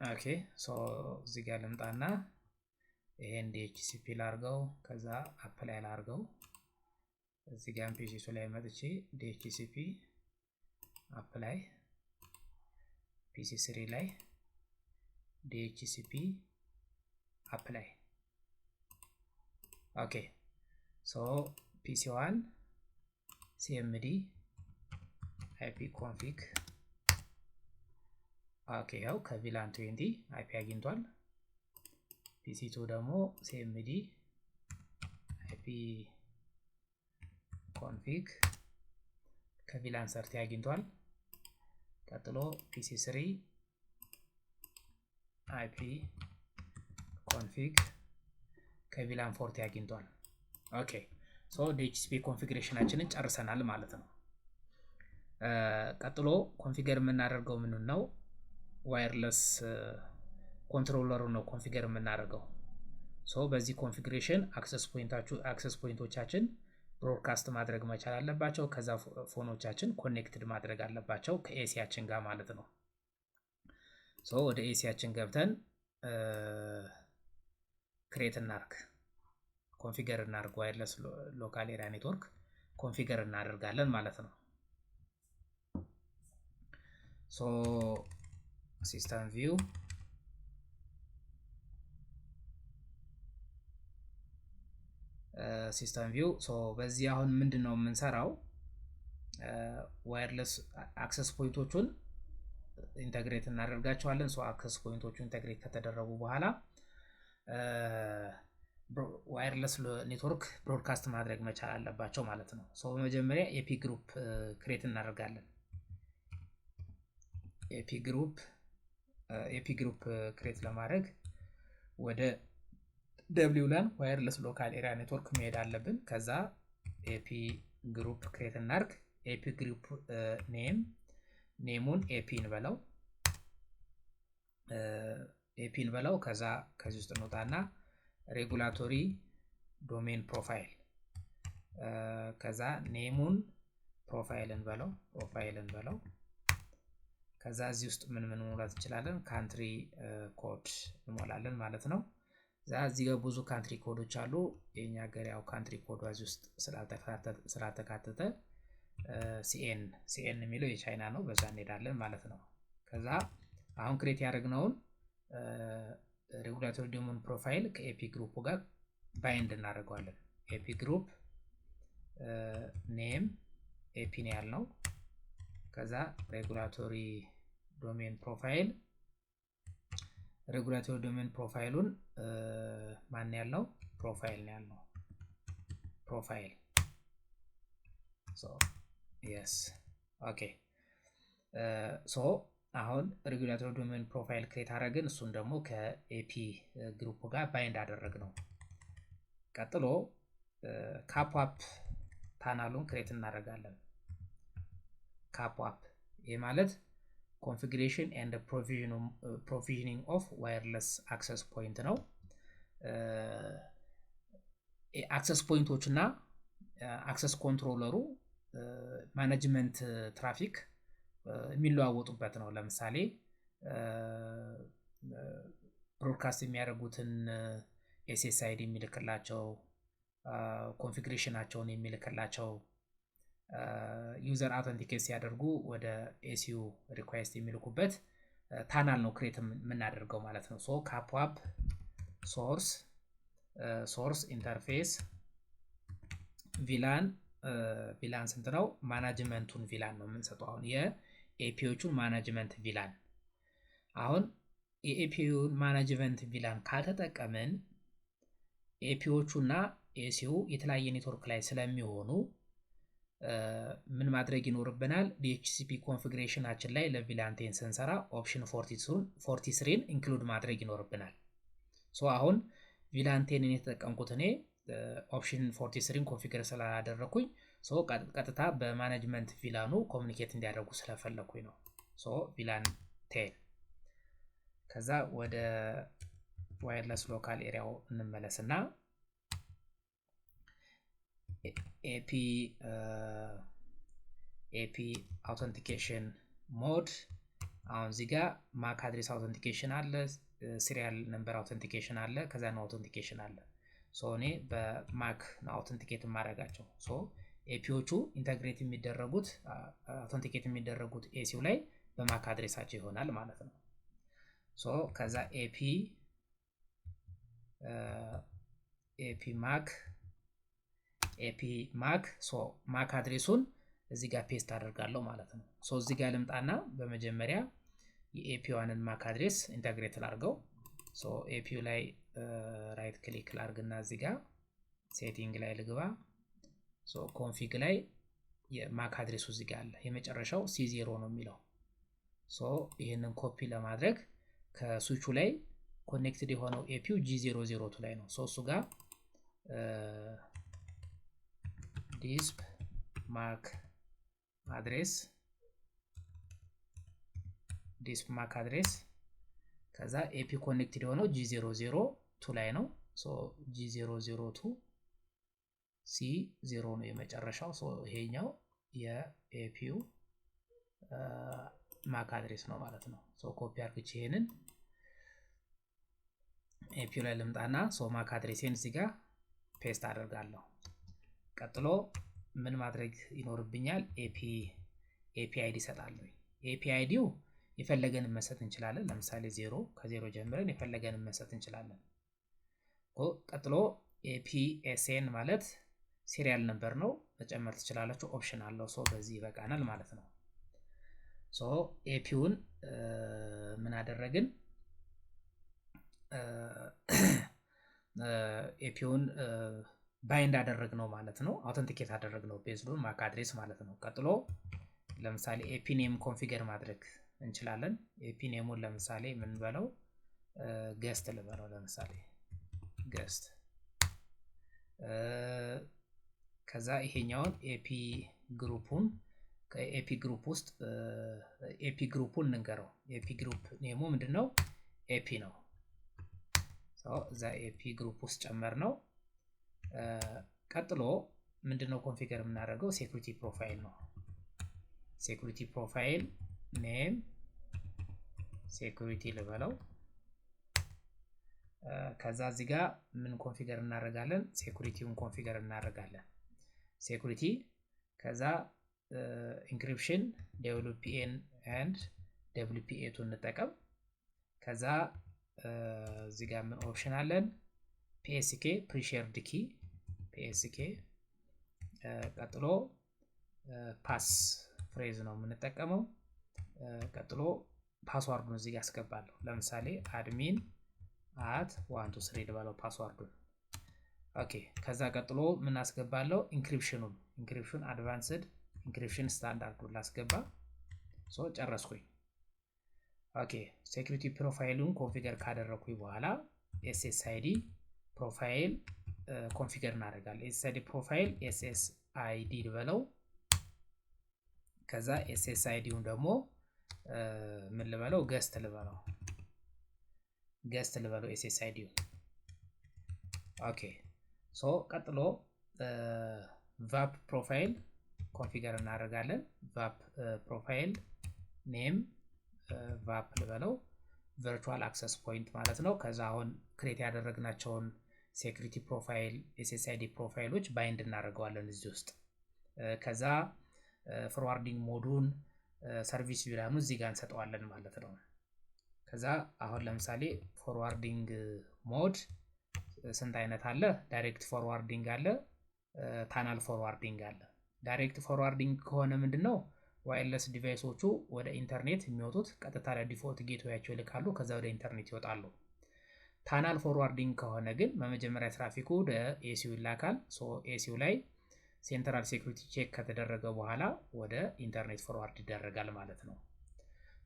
ኦኬ ሶ እዚህ ጋር ልምጣና ይሄን DHCP ላርገው ከዛ አፕላይ ላርገው እዚህ ጋር ፒሲሱ ላይ መጥቼ DHCP አፕላይ PC3 ላይ DHCP apply okay so PC1 CMD IP config okay ያው ከቪላን 20 IP አግኝቷል PC2 ደግሞ CMD IP config ከቪላን 30 አግኝቷል ቀጥሎ PC3 IP config ከቪላን 40 አግኝቷል ኦኬ ሶ DHCP ኮንፊግሬሽናችንን ጨርሰናል ማለት ነው ቀጥሎ ኮንፊገር የምናደርገው ምን ነው ዋየርለስ ኮንትሮለሩ ነው ኮንፊገር የምናደርገው ሶ በዚህ ኮንፊግሬሽን አክሰስ ፖይንቶቻችን ብሮድካስት ማድረግ መቻል አለባቸው ከዛ ፎኖቻችን ኮኔክትድ ማድረግ አለባቸው ከኤሲያችን ጋር ማለት ነው ሶ ወደ ኤሲያችን ገብተን ክሬት እናርግ ኮንፊገር እናርግ ዋየርለስ ሎካል ኤሪያ ኔትወርክ ኮንፊገር እናደርጋለን ማለት ነው ሶ ሲስተም ቪው ሶ በዚህ አሁን ምንድነው የምንሰራው ዋየርለስ አክሰስ ፖይንቶቹን ኢንተግሬት እናደርጋቸዋለን ሶ አክሰስ ፖይንቶቹ ኢንተግሬት ከተደረጉ በኋላ ዋየርለስ ኔትወርክ ብሮድካስት ማድረግ መቻል አለባቸው ማለት ነው ሶ በመጀመሪያ ኤፒ ግሩፕ ክሬት እናደርጋለን ኤፒ ግሩፕ ክሬት ለማድረግ ወደ WLAN ዋየርለስ ሎካል ኤሪያ ኔትወርክ መሄድ አለብን ከዛ ኤፒ ግሩፕ ክሬት እናርግ ኤፒ ግሩፕ ኔሙን ኤፒ እንበለው ከዛ ከዚህ ውስጥ እንወጣና ሬጉላቶሪ ዶሜን ፕሮፋይል ከዛ ኔሙን ፕሮፋይል እንበለው ከዛ እዚህ ውስጥ ምን መሙላት እንችላለን ካንትሪ ኮድ እንሞላለን ማለት ነው እዚህ ጋር ብዙ ካንትሪ ኮዶች አሉ የኛ ሀገር ያው ካንትሪ ኮድ እዚህ ውስጥ ስላልተካተተ ሲኤን የሚለው የቻይና ነው በዛ እንሄዳለን ማለት ነው ከዛ አሁን ክሬት ያደረግነውን ሬጉላቶሪ ዶሜን ፕሮፋይል ከኤፒ ግሩፕ ጋር ባይንድ እናደርገዋለን ኤፒ ግሩፕ ኔም ኤፒ ነው ያልነው ከዛ ሬጉላቶሪ ዶሜን ፕሮፋይሉን ማን ያልነው ፕሮፋይል ነው ያልነው ፕሮፋይል ሶ yes okay ሶ አሁን ሬጉላቶሪ ዶሜን ፕሮፋይል ክሬት አደረግን እሱን ደግሞ ከኤፒ ግሩፕ ጋር ባይንድ አደረግነው ቀጥሎ ካፕአፕ ፓናሉን ክሬት እናደርጋለን ካፕአፕ ይሄ ማለት configuration and provisioning of wireless access point ነው access ፖይንቶችና access ኮንትሮለሩ ማኔጅመንት ትራፊክ የሚለዋወጡበት ነው ለምሳሌ ብሮድካስት የሚያደርጉትን SSID የሚልክላቸው ኮንፊግሬሽናቸውን የሚልክላቸው ዩዘር አውተንቲኬት ሲያደርጉ ወደ ኤሲዩ ሪኩዌስት የሚልኩበት ታናል ነው ክሬት የምናደርገው ማለት ነው ሶ ካፕአፕ ሶርስ ኢንተርፌስ ቪላን ስንት ነው? ማናጅመንቱን ቪላን ነው የምንሰጠው። አሁን የኤፒዎቹን ማናጅመንት ቪላን አሁን የኤፒዩን ማናጅመንት ቪላን ካልተጠቀምን ኤፒዎቹና ኤሲዩ የተለያየ ኔትወርክ ላይ ስለሚሆኑ ምን ማድረግ ይኖርብናል? DHCP ኮንፊግሬሽናችን ላይ ለቪላንቴን ስንሰራ ኦፕሽን 43ን ኢንክሉድ ማድረግ ይኖርብናል። አሁን ቪላንቴንን የተጠቀምኩት እኔ ኦፕሽን 43ን ኮንፊገር ስላላደረኩኝ ቀጥታ በማኔጅመንት ቪላኑ ኮሙኒኬት እንዲያደርጉ ስለፈለኩኝ ነው። ቪላን 10 ከዛ ወደ ዋየርለስ ሎካል ኤሪያው እንመለስና ኤፒ አውተንቲኬሽን ሞድ አሁን እዚህ ጋር ማክ አድሬስ አውተንቲኬሽን አለ፣ ሲሪያል ነምበር አውተንቲኬሽን አለ፣ ከዛ ነው አውተንቲኬሽን አለ። እኔ በማክ ነው አውተንቲኬት ማድረጋቸው። ኤፒዎቹ ኢንተግሬት የሚደረጉት አውተንቲኬት የሚደረጉት ኤሲው ላይ በማክ አድሬሳቸው ይሆናል ማለት ነው። ከዛ ኤፒ ማክ ማክ አድሬሱን እዚህ ጋር ፔስት አደርጋለሁ ማለት ነው። እዚህ ጋር ልምጣና በመጀመሪያ የኤፒዋንን ማክ አድሬስ ኢንተግሬት ላድርገው። ኤፒዩ ላይ ራይት ክሊክ ላድርግና እዚህ ጋር ሴቲንግ ላይ ልግባ። ኮንፊግ ላይ የማክ አድሬሱ እዚህ ጋር አለ። የመጨረሻው C0 ነው የሚለው። ይህንን ኮፒ ለማድረግ ከስዊቹ ላይ ኮኔክትድ የሆነው ኤፒዩ G002 ላይ ነው። እሱ ጋር ዲስፕ ማክ አድሬስ ከዛ ኤፒ ኮኔክትድ የሆነው G002 ላይ ነው። G002 C0 ነው የመጨረሻው። ይሄኛው የኤፒዩ ማክ አድሬስ ነው ማለት ነው። ኮፒ አድርግቼ ይሄንን ኤፒዩ ላይ ልምጣና ማክ አድሬሴን እዚህ ጋር ፔስት አደርጋለሁ። ቀጥሎ ምን ማድረግ ይኖርብኛል? ኤፒ አይዲ እሰጣለሁ። ኤፒ አይዲው የፈለገንን መስጠት እንችላለን። ለምሳሌ 0 ከ0 ጀምረን የፈለገንን መስጠት እንችላለን። ቀጥሎ ኤፒኤስኤን ማለት ሲሪያል ነምበር ነው፣ መጨመር ትችላላችሁ። ኦፕሽን አለው። በዚህ ይበቃናል ማለት ነው። ኤፒውን ምን አደረግን? ኤፒውን ባይንድ አደረግነው ማለት ነው። አውተንቲኬት አደረግነው ቤዝዶን ማክ አድሬስ ማለት ነው። ቀጥሎ ለምሳሌ ኤፒ ኔም ኮንፊገር ማድረግ እንችላለን። ኤፒ ኔሙን ለምሳሌ ምን በለው ገስት ልበለው። ለምሳሌ ገስት ከዛ ይሄኛውን ኤፒ ግሩፕ ውስጥ ኤፒ ግሩፑን እንንገረው። ኤፒ ግሩፕ ኔሙ ምንድነው? ኤፒ ነው። እዛ ኤፒ ግሩፕ ውስጥ ጨመር ነው። ቀጥሎ ምንድነው ኮንፊገር የምናደርገው? ሴኩሪቲ ፕሮፋይል ነው። ሴኩሪቲ ፕሮፋይል ኔም ሴኩሪቲ ልበለው። ከዛ እዚህ ጋር ምን ኮንፊገር እናደርጋለን? ሴኩሪቲውን ኮንፊገር እናደርጋለን። ሴኩሪቲ ከዛ ኢንክሪፕሽን WPN and WPA2 እንጠቀም። ከዛ እዚህ ጋር ምን ኦፕሽን አለን? PSK ፕሪሼርድ ኪ PSK። ቀጥሎ ፓስ ፍሬዝ ነው የምንጠቀመው። ቀጥሎ ፓስዋርዱን እዚህ ጋር አስገባለሁ። ለምሳሌ admin @123 ልበለው ፓስዋርዱን። ኦኬ ከዛ ቀጥሎ ምን አስገባለሁ? ኢንክሪፕሽን አድቫንስድ ኢንክሪፕሽን ስታንዳርዱን ላስገባ። ጨረስኩኝ። ኦኬ ሴኩሪቲ ፕሮፋይሉን ኮንፊገር ካደረኩኝ በኋላ SSID ፕሮፋይል ኮንፊገር እናደርጋለን። SSID ፕሮፋይል SSID ልበለው። ከዛ SSIDውን ደግሞ ምን ልበለው? ገስት ልበለው። SSIDውን ኦኬ ቀጥሎ ቫፕ ፕሮፋይል ኮንፊገር እናደርጋለን። ቫፕ ፕሮፋይል ኔም ቫፕ ልበለው። ቨርቹዋል አክሰስ ፖይንት ማለት ነው። ከዛ አሁን ክሬት ያደረግናቸውን ሴኩሪቲ ፕሮፋይል SSID ፕሮፋይሎች ባይንድ እናደርገዋለን እዚህ ውስጥ። ከዛ ፎርዋርዲንግ ሞዱን ሰርቪስ ቪላኑ እዚህ ጋር እንሰጠዋለን ማለት ነው። ከዛ አሁን ለምሳሌ ፎርዋርዲንግ ሞድ ስንት አይነት አለ? ዳይሬክት ፎርዋርዲንግ አለ፣ ታናል ፎርዋርዲንግ አለ። ዳይሬክት ፎርዋርዲንግ ከሆነ ምንድነው ዋይርለስ ዲቫይሶቹ ወደ ኢንተርኔት የሚወጡት ቀጥታ ለዲፎልት ጌትዌያቸው ይልካሉ፣ ከዛ ወደ ኢንተርኔት ይወጣሉ። ታናል ፎርዋርዲንግ ከሆነ ግን በመጀመሪያ ትራፊኩ ወደ ኤሲዩ ይላካል። ሶ ኤሲዩ ላይ ሴንትራል ሴኩሪቲ ቼክ ከተደረገ በኋላ ወደ ኢንተርኔት ፎርዋርድ ይደረጋል ማለት ነው።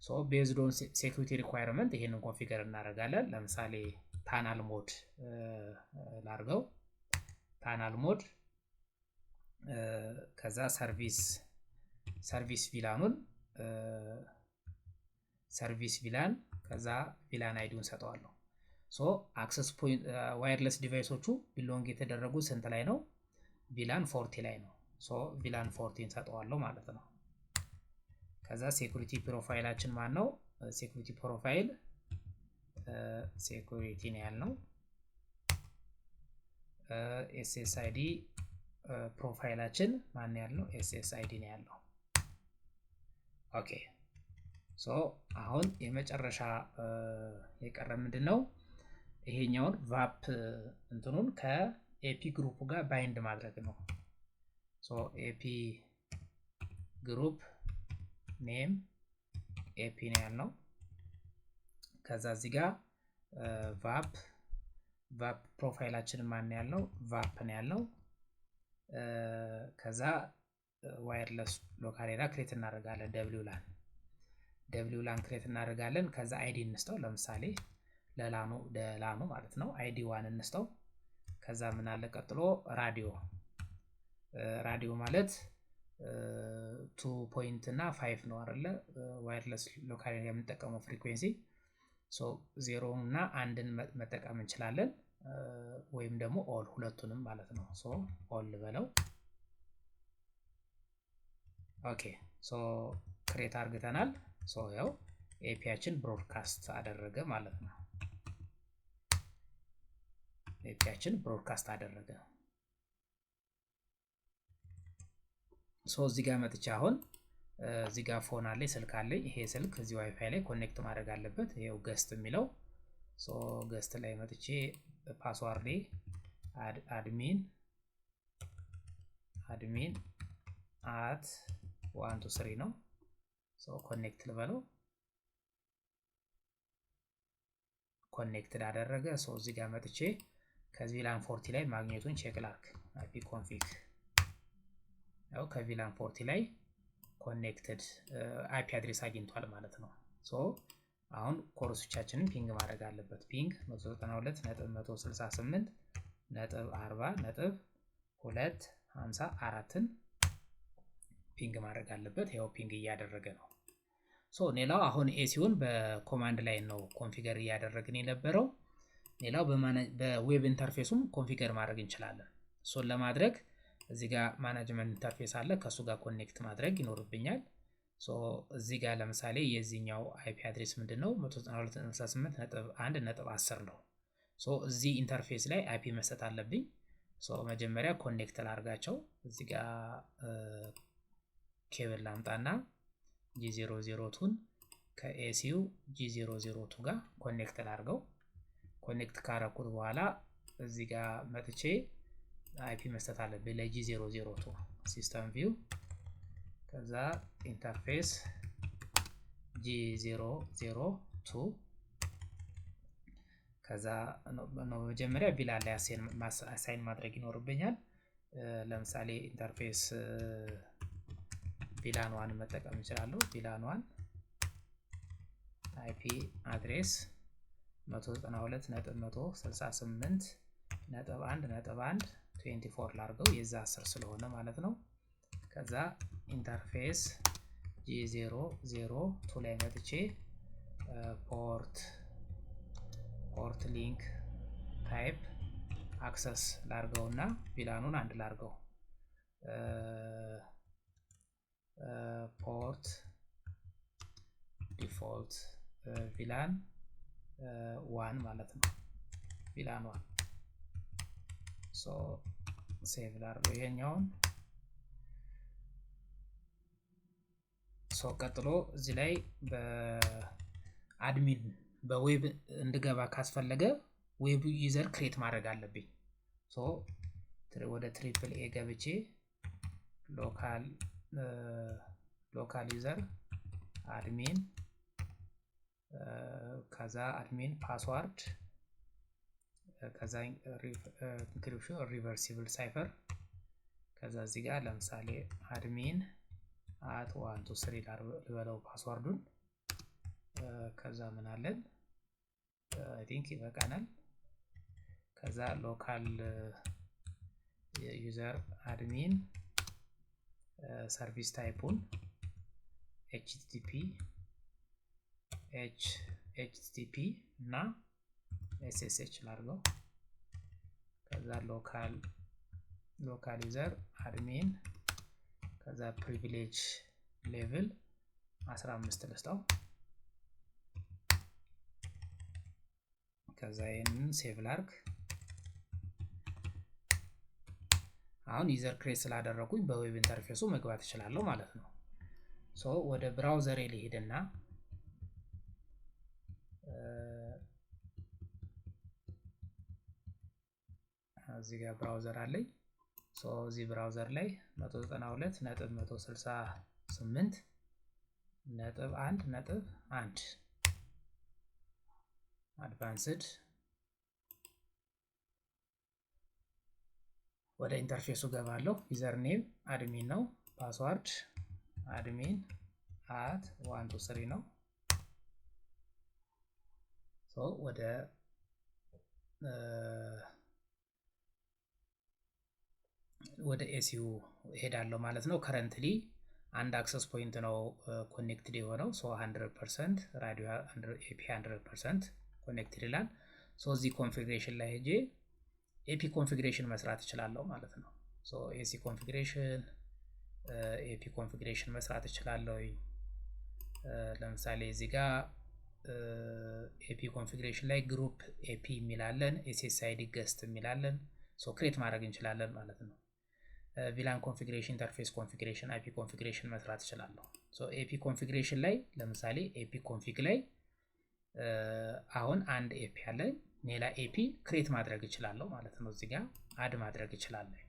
ሶ ቤዝድ ኦን ሴኩሪቲ ሪኳየርመንት ይሄንን ኮንፊገር እናደርጋለን። ለምሳሌ ታናል ሞድ ላርገው፣ ታናል ሞድ ከዛ ሰርቪስ ቪላኑን ሰርቪስ ቪላን ከዛ ቪላን አይዲውን ሰጠዋለሁ። ሶ አክሰስ ፖይንት ዋየርለስ ዲቫይሶቹ ቢሎንግ የተደረጉት ስንት ላይ ነው? ቪላን 40 ላይ ነው። ሶ ቪላን 40 ሰጠዋለሁ ማለት ነው። ከዛ ሴኩሪቲ ፕሮፋይላችን ማን ነው? ሴኩሪቲ ፕሮፋይል ሴኩሪቲ ነው ያልነው። ኤስኤስአይዲ ፕሮፋይላችን ማን ያልነው? ኤስኤስአይዲ ነው ያለው። ኦኬ ሶ አሁን የመጨረሻ የቀረ ምንድነው? ይሄኛውን ቫፕ እንትኑን ከኤፒ ግሩፕ ጋር ባይንድ ማድረግ ነው። ሶ ኤፒ ግሩፕ ኔም ኤፒ ነው ያልነው። ከዛ እዚህ ጋር ቫፕ ፕሮፋይላችን ማን ያልነው? ቫፕ ነው ያልነው። ከዛ ዋየርለስ ሎካል ኤሪያ ክሬት እናደርጋለን። ደብሊው ላን ክሬት እናደርጋለን። ከዛ አይዲ እንስጠው። ለምሳሌ ለላኑ ማለት ነው አይዲ 1 እንስጠው። ከዛ ምን አለ ቀጥሎ ራዲዮ ማለት 2 እና 5 ነው አይደለ? ዋየርለስ ሎካል ኤሪያ የምንጠቀመው ፍሪኩዌንሲ ሶ 0 እና 1ን መጠቀም እንችላለን፣ ወይም ደግሞ ኦል ሁለቱንም ማለት ነው። ሶ ኦል በለው። ኦኬ ሶ ክሬት አርግተናል። ሶ ያው ኤፒያችን ብሮድካስት አደረገ ማለት ነው። ኤፒያችን ብሮድካስት አደረገ። ሶ እዚህ ጋር መጥቻ አሁን እዚህ ጋር ፎን አለ፣ ስልክ አለ። ይሄ ስልክ እዚህ ዋይፋይ ላይ ኮኔክት ማድረግ አለበት። ይሄው ገስት የሚለው ሶ ገስት ላይ መጥቼ ፓስዋርዴ አድሚን at 1 2 3 ነው። ሶ ኮኔክት ልበለው። ኮኔክትድ አደረገ። ሶ እዚህ ጋር መጥቼ ከቪላን 40 ላይ ማግኘቱን ቼክ ላርክ አይፒ ኮንፊግ ያው ከቪላን 40 ላይ ኮኔክትድ አይፒ አድሬስ አግኝቷል ማለት ነው። ሶ አሁን ኮርሶቻችንን ፒንግ ማድረግ አለበት። ፒንግ 192.168.40.254ን ፒንግ ማድረግ አለበት። ያው ፒንግ እያደረገ ነው። ሶ ሌላው አሁን ኤሲውን በኮማንድ ላይ ነው ኮንፊገር እያደረግን የነበረው። ሌላው በዌብ ኢንተርፌሱም ኮንፊገር ማድረግ እንችላለን። ሶ ለማድረግ እዚህ ጋር ማኔጅመንት ኢንተርፌስ አለ፣ ከሱ ጋር ኮኔክት ማድረግ ይኖርብኛል። ሶ እዚህ ጋር ለምሳሌ የዚህኛው አይፒ አድሬስ ምንድነው? 192.168.10 ነው። ሶ እዚህ ኢንተርፌስ ላይ አይፒ መስጠት አለብኝ። ሶ መጀመሪያ ኮኔክት ላርጋቸው። እዚህ ጋር ኬብል ላምጣና G002ን ከኤሲዩ G002 ጋር ኮኔክት ላርገው። ኮኔክት ካረኩት በኋላ እዚህ ጋር መጥቼ አይፒ መስጠት አለብኝ ለG002 ሲስተም ቪው፣ ከዛ ኢንተርፌስ G002 ከዛ ነው መጀመሪያ ቪላን ላይ አሳይን ማድረግ ይኖርብኛል። ለምሳሌ ኢንተርፌስ ቪላን 1 መጠቀም እንችላለሁ። ቪላን 1 አይፒ አድሬስ 192.168.1.1 ላርገው የዛ 10 ስለሆነ ማለት ነው። ከዛ ኢንተርፌስ G002 ላይ መጥቼ ፖርት ሊንክ ታይፕ አክሰስ ላርገውና ቪላኑን አንድ ላርገው። ፖርት ዲፎልት ቪላን 1 ማለት ነው። ቪላን 1 ሶ ሴቭ ላርገው ይሄኛውን። ሶ ቀጥሎ እዚህ ላይ በአድሚን በዌብ እንድገባ ካስፈለገ ዌብ ዩዘር ክሬት ማድረግ አለብኝ። ሶ ወደ ትሪፕል ኤ ገብቼ ሎካል ዩዘር አድሚን ከዛ አድሚን ፓስዋርድ ከዛ ኢንክሪፕሽን ሪቨርሲብል ሳይፈር ከዛ እዚህ ጋር ለምሳሌ አድሚን @123 ልበለው ፓስዋርዱን ከዛ ምን አለን አይ ቲንክ ይበቃናል። ከዛ ሎካል ዩዘር አድሚን ሰርቪስ ታይፑን HTTP እና SSH ላድርገው። ከዛ ሎካል ዩዘር አድሚን ከዛ ፕሪቪሌጅ ሌቭል 15 ልስጠው። ከዛ ይሄንን ሴቭ ላድርግ። አሁን ዩዘር ክሬት ስላደረኩኝ በዌብ ኢንተርፌሱ መግባት እችላለሁ ማለት ነው። ሶ ወደ ብራውዘር ልሄድና እዚህ ጋር ብራውዘር አለኝ። ሶ እዚህ ብራውዘር ላይ 192.168.1.1 አድቫንስድ ወደ ኢንተርፌሱ ገባለሁ። ዩዘር ኔም አድሚን ነው። ፓስዋርድ አድሚን @123 ነው። ሶ ወደ ኤሲዩ ሄዳለሁ ማለት ነው። ከረንትሊ አንድ አክሰስ ፖይንት ነው ኮኔክትድ የሆነው። ሶ 100% ራዲዮ ኤፒ 100% ኮኔክትድ ይላል። ሶ እዚህ ኮንፊግሬሽን ላይ ሄጄ ኤፒ ኮንፊግሬሽን መስራት እችላለሁ ማለት ነው። ሶ ኤፒ ኮንፊግሬሽን መስራት እችላለሁ። ለምሳሌ እዚህ ጋር ኤፒ ኮንፊግሬሽን ላይ ግሩፕ ኤፒ የሚላለን ኤስኤስአይዲ ገስት የሚላለን ሶ ክሬት ማድረግ እንችላለን ማለት ነው። ቪላን ኮንፊግሬሽን፣ ኢንተርፌስ ኮንፊግሬሽን፣ አይፒ ኮንፊግሬሽን መስራት እችላለሁ። ሶ ኤፒ ኮንፊግሬሽን ላይ ለምሳሌ ኤፒ ኮንፊግ ላይ አሁን አንድ ኤፒ አለ፣ ሌላ ኤፒ ክሬት ማድረግ እችላለሁ ማለት ነው። እዚህ ጋር አድ ማድረግ እችላለሁ።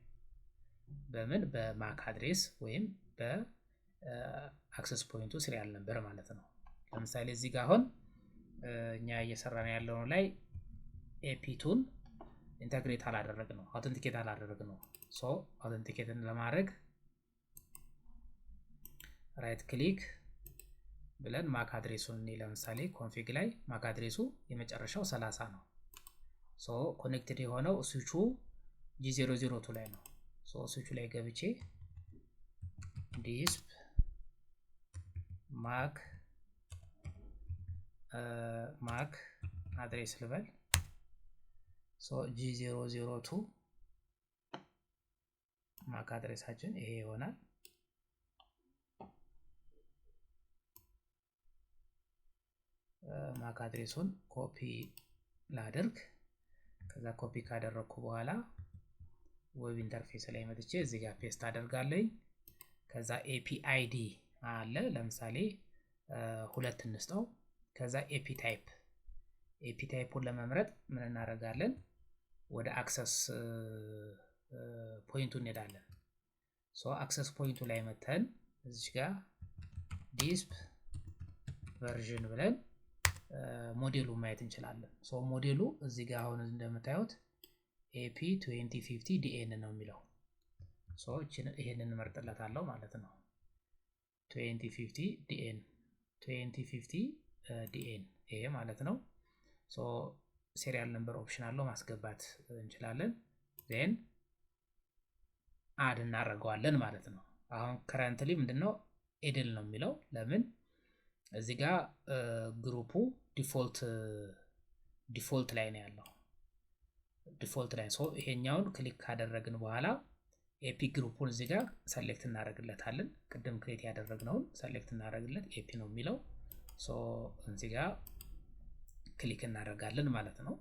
በምን በማክ አድሬስ ወይም በአክሰስ ፖይንቱ ሲሪያል ነምበር ማለት ነው። ለምሳሌ እዚህ ጋር አሁን እኛ እየሰራን ያለው ላይ ኤፒ2ን ኢንተግሬት አላደረግ ነው፣ አውተንቲኬት አላደረግ ነው። ሶ አውተንቲኬትን ለማድረግ ራይት ክሊክ ብለን ማክ አድሬሱን ለምሳሌ ኮንፊግ ላይ ማክ አድሬሱ የመጨረሻው 30 ነው። ሶ ኮኔክትድ የሆነው ስዊቹ G002 ላይ ነው። ሶ ስዊቹ ላይ ገብቼ ዲስፕ ማክ አድሬስ ልበል። ሶ G002 ማክ አድሬሳችን ይሄ ይሆናል። ማክ አድሬሱን ኮፒ ላድርግ። ከዛ ኮፒ ካደረኩ በኋላ ዌብ ኢንተርፌስ ላይ መጥቼ እዚህ ጋር ፔስት አደርጋለሁ። ከዛ ኤፒ አይዲ አለ፣ ለምሳሌ 2 እንስጠው። ከዛ ኤፒ ታይፑን ለመምረጥ ምን እናደርጋለን? ወደ አክሰስ ፖይንቱ እንሄዳለን። ሶ አክሰስ ፖይንቱ ላይ መተን እዚህ ጋር ዲስፕ ቨርዥን ብለን ሞዴሉን ማየት እንችላለን። ሶ ሞዴሉ እዚህ ጋር አሁን እንደምታዩት ኤፒ 2050 ዲኤን ነው የሚለው። ሶ ይሄንን እንመርጥለታለሁ ማለት ነው። 2050 ዲኤን ይሄ ማለት ነው። ሶ ሴሪያል ነምበር ኦፕሽን አለው ማስገባት እንችላለን። ዜን አድ እናደርገዋለን ማለት ነው። አሁን ከረንትሊ ምንድነው ኤድል ነው የሚለው። ለምን እዚህ ጋር ግሩፑ ዲፎልት ላይ ነው ያለው። ዲፎልት ላይ ሶ ይሄኛውን ክሊክ ካደረግን በኋላ ኤፒ ግሩፑን እዚህ ጋር ሰሌክት እናደርግለታለን። ቅድም ክሬት ያደረግነውን ሰሌክት እናደርግለት ኤፒ ነው የሚለው። ሶ እዚህ ጋር ክሊክ እናደርጋለን ማለት ነው።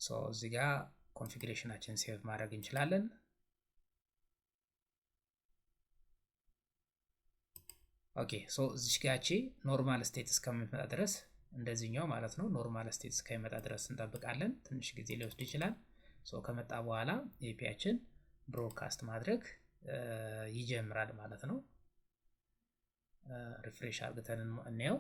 ሶ እዚህ ጋር ኮንፊግሬሽናችን ሴቭ ማድረግ እንችላለን። ኦኬ ሶ እዚህ ጋር ኖርማል ስቴት እስከምትመጣ ድረስ እንደዚህኛው ማለት ነው ኖርማል ስቴት እስከሚመጣ ድረስ እንጠብቃለን። ትንሽ ጊዜ ሊወስድ ይችላል። ከመጣ በኋላ ኤፒያችን ብሮድካስት ማድረግ ይጀምራል ማለት ነው። ሪፍሬሽ አድርገን እንየው።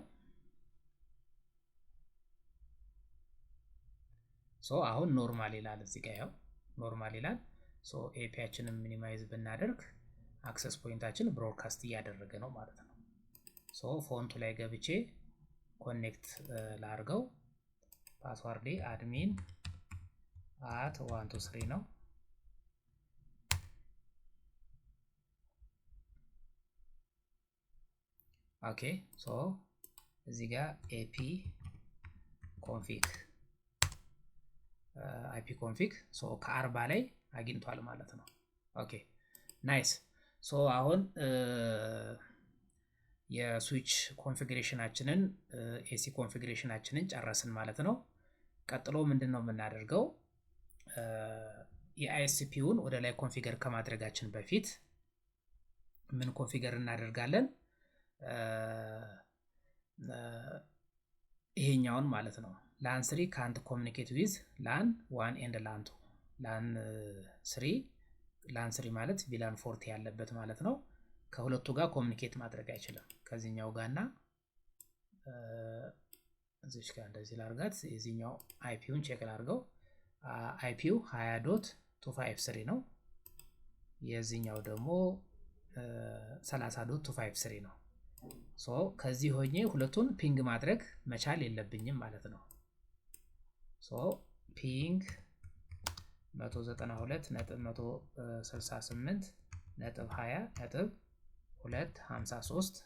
አሁን ኖርማል ይላል እዚህ ጋር ያው ኖርማል ይላል። ኤፒያችንን ሚኒማይዝ ብናደርግ አክሰስ ፖይንታችን ብሮድካስት እያደረገ ነው ማለት ነው። ፎንቱ ላይ ገብቼ ኮኔክት ላርገው። ፓስዋርዴ admin @123 ነው። ኦኬ እዚህ ጋር ap config ip config ከ40 ላይ አግኝቷል ማለት ነው። ኦኬ ናይስ። አሁን የስዊች ኮንፊግሬሽናችንን ኤሲ ኮንፊግሬሽናችንን ጨረስን ማለት ነው። ቀጥሎ ምንድነው የምናደርገው? የአይኤስፒውን ወደ ላይ ኮንፊገር ከማድረጋችን በፊት ምን ኮንፊገር እናደርጋለን? ይሄኛውን ማለት ነው LAN 3 can't communicate with LAN 1 and LAN 2 LAN 3 ማለት VLAN 40 ያለበት ማለት ነው። ከሁለቱ ጋር ኮሙኒኬት ማድረግ አይችልም። ከዚህኛው ጋርና እዚች ጋር እንደዚህ ላርጋት። የዚህኛው አይፒውን ቼክ ላርገው። አይፒው 20.253 ነው። የዚህኛው ደግሞ 30.253 ነው። ከዚህ ሆኜ ሁለቱን ፒንግ ማድረግ መቻል የለብኝም ማለት ነው። ፒንግ 192.168.20.253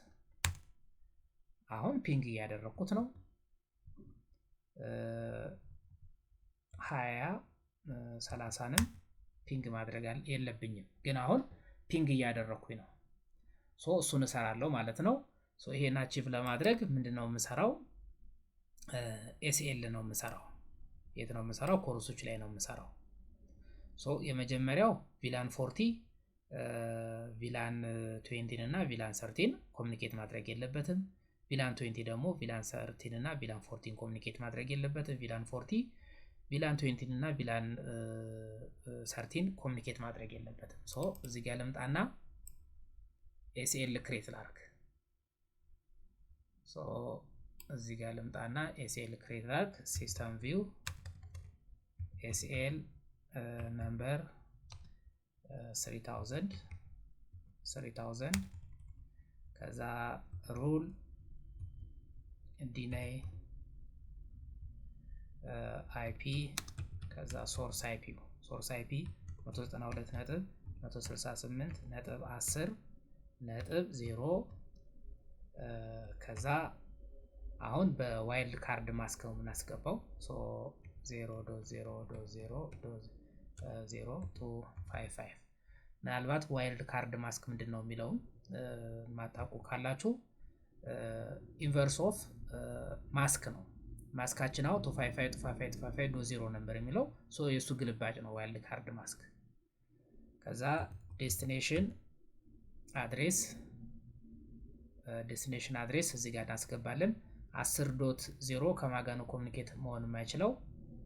አሁን ፒንግ እያደረኩት ነው። 30ንም ፒንግ ማድረግ የለብኝም፣ ግን አሁን ፒንግ እያደረኩኝ ነው። እሱን እሰራለሁ ማለት ነው። ይሄን አቺቭ ለማድረግ ምንድነው የምሰራው? ኤስኤል ነው የምሰራው። የት ነው የምሰራው? ኮርሶች ላይ ነው የምሰራው። የመጀመሪያው VLAN 40 VLAN 20 እና VLAN 13 ኮሙኒኬት ማድረግ የለበትም። VLAN 20 ደግሞ VLAN 13 እና VLAN 14 ኮሙኒኬት ማድረግ የለበትም። VLAN 40 VLAN 20 እና VLAN 13 ኮሙኒኬት ማድረግ የለበትም። እዚህ ጋር ልምጣና ኤስኤል ክሬት ላርግ። እዚህ ጋር ልምጣና ኤስኤል ክሬት ላርግ። ሲስተም ቪው ኤስኤል ነምበር 3000 ከዛ ሩል ዲናይ አይፒ ከዛ ሶርስ አይፒ 192.168.10.0 ከዛ አሁን በዋይልድ ካርድ ማስክ ነው የምናስገባው። 0.0.0.0.255 ምናልባት ዋይልድ ካርድ ማስክ ምንድነው የሚለው ማጣቁ ካላችሁ ኢንቨርስ ኦፍ ማስክ ነው። ማስካችን አው 255.255.0 ነበር የሚለው የሱ ግልባጭ ነው ዋይልድ ካርድ ማስክ። ከዛ ዴስቲኔሽን አድሬስ እዚህ ጋር እናስገባለን። 10.0 ከማጋ ነው ኮሙኒኬት መሆን የማይችለው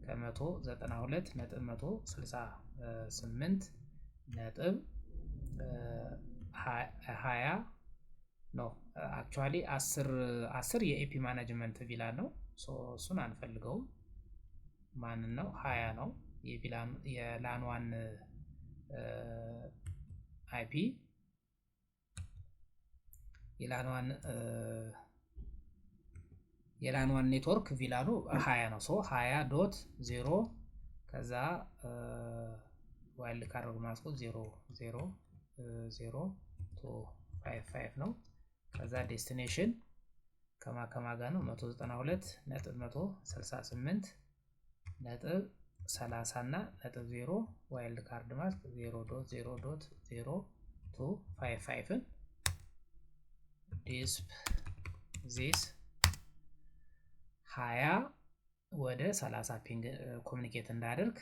ከ192.168.20 ነው። አክቹአሊ 10 የኤፒ ማኔጅመንት VLAN ነው። እሱን አንፈልገውም። ማን ነው 20 ነው የላን 1 አይፒ የላን 1 ኔትወርክ VLAN 20 ነው። 20.0 ከዛ ዋይልድ ካርድ ማስኩ 0.0.0.255 ነው። ከዛ ዴስቲኔሽን ከማጋ ነው 192.168.30 እና .0 ዋይልድ ካርድ ማስክ 0.0.0.255 ዲስፕ ዚስ 20 ወደ 30 ፒንግ ኮሙኒኬት እንዳደርግ፣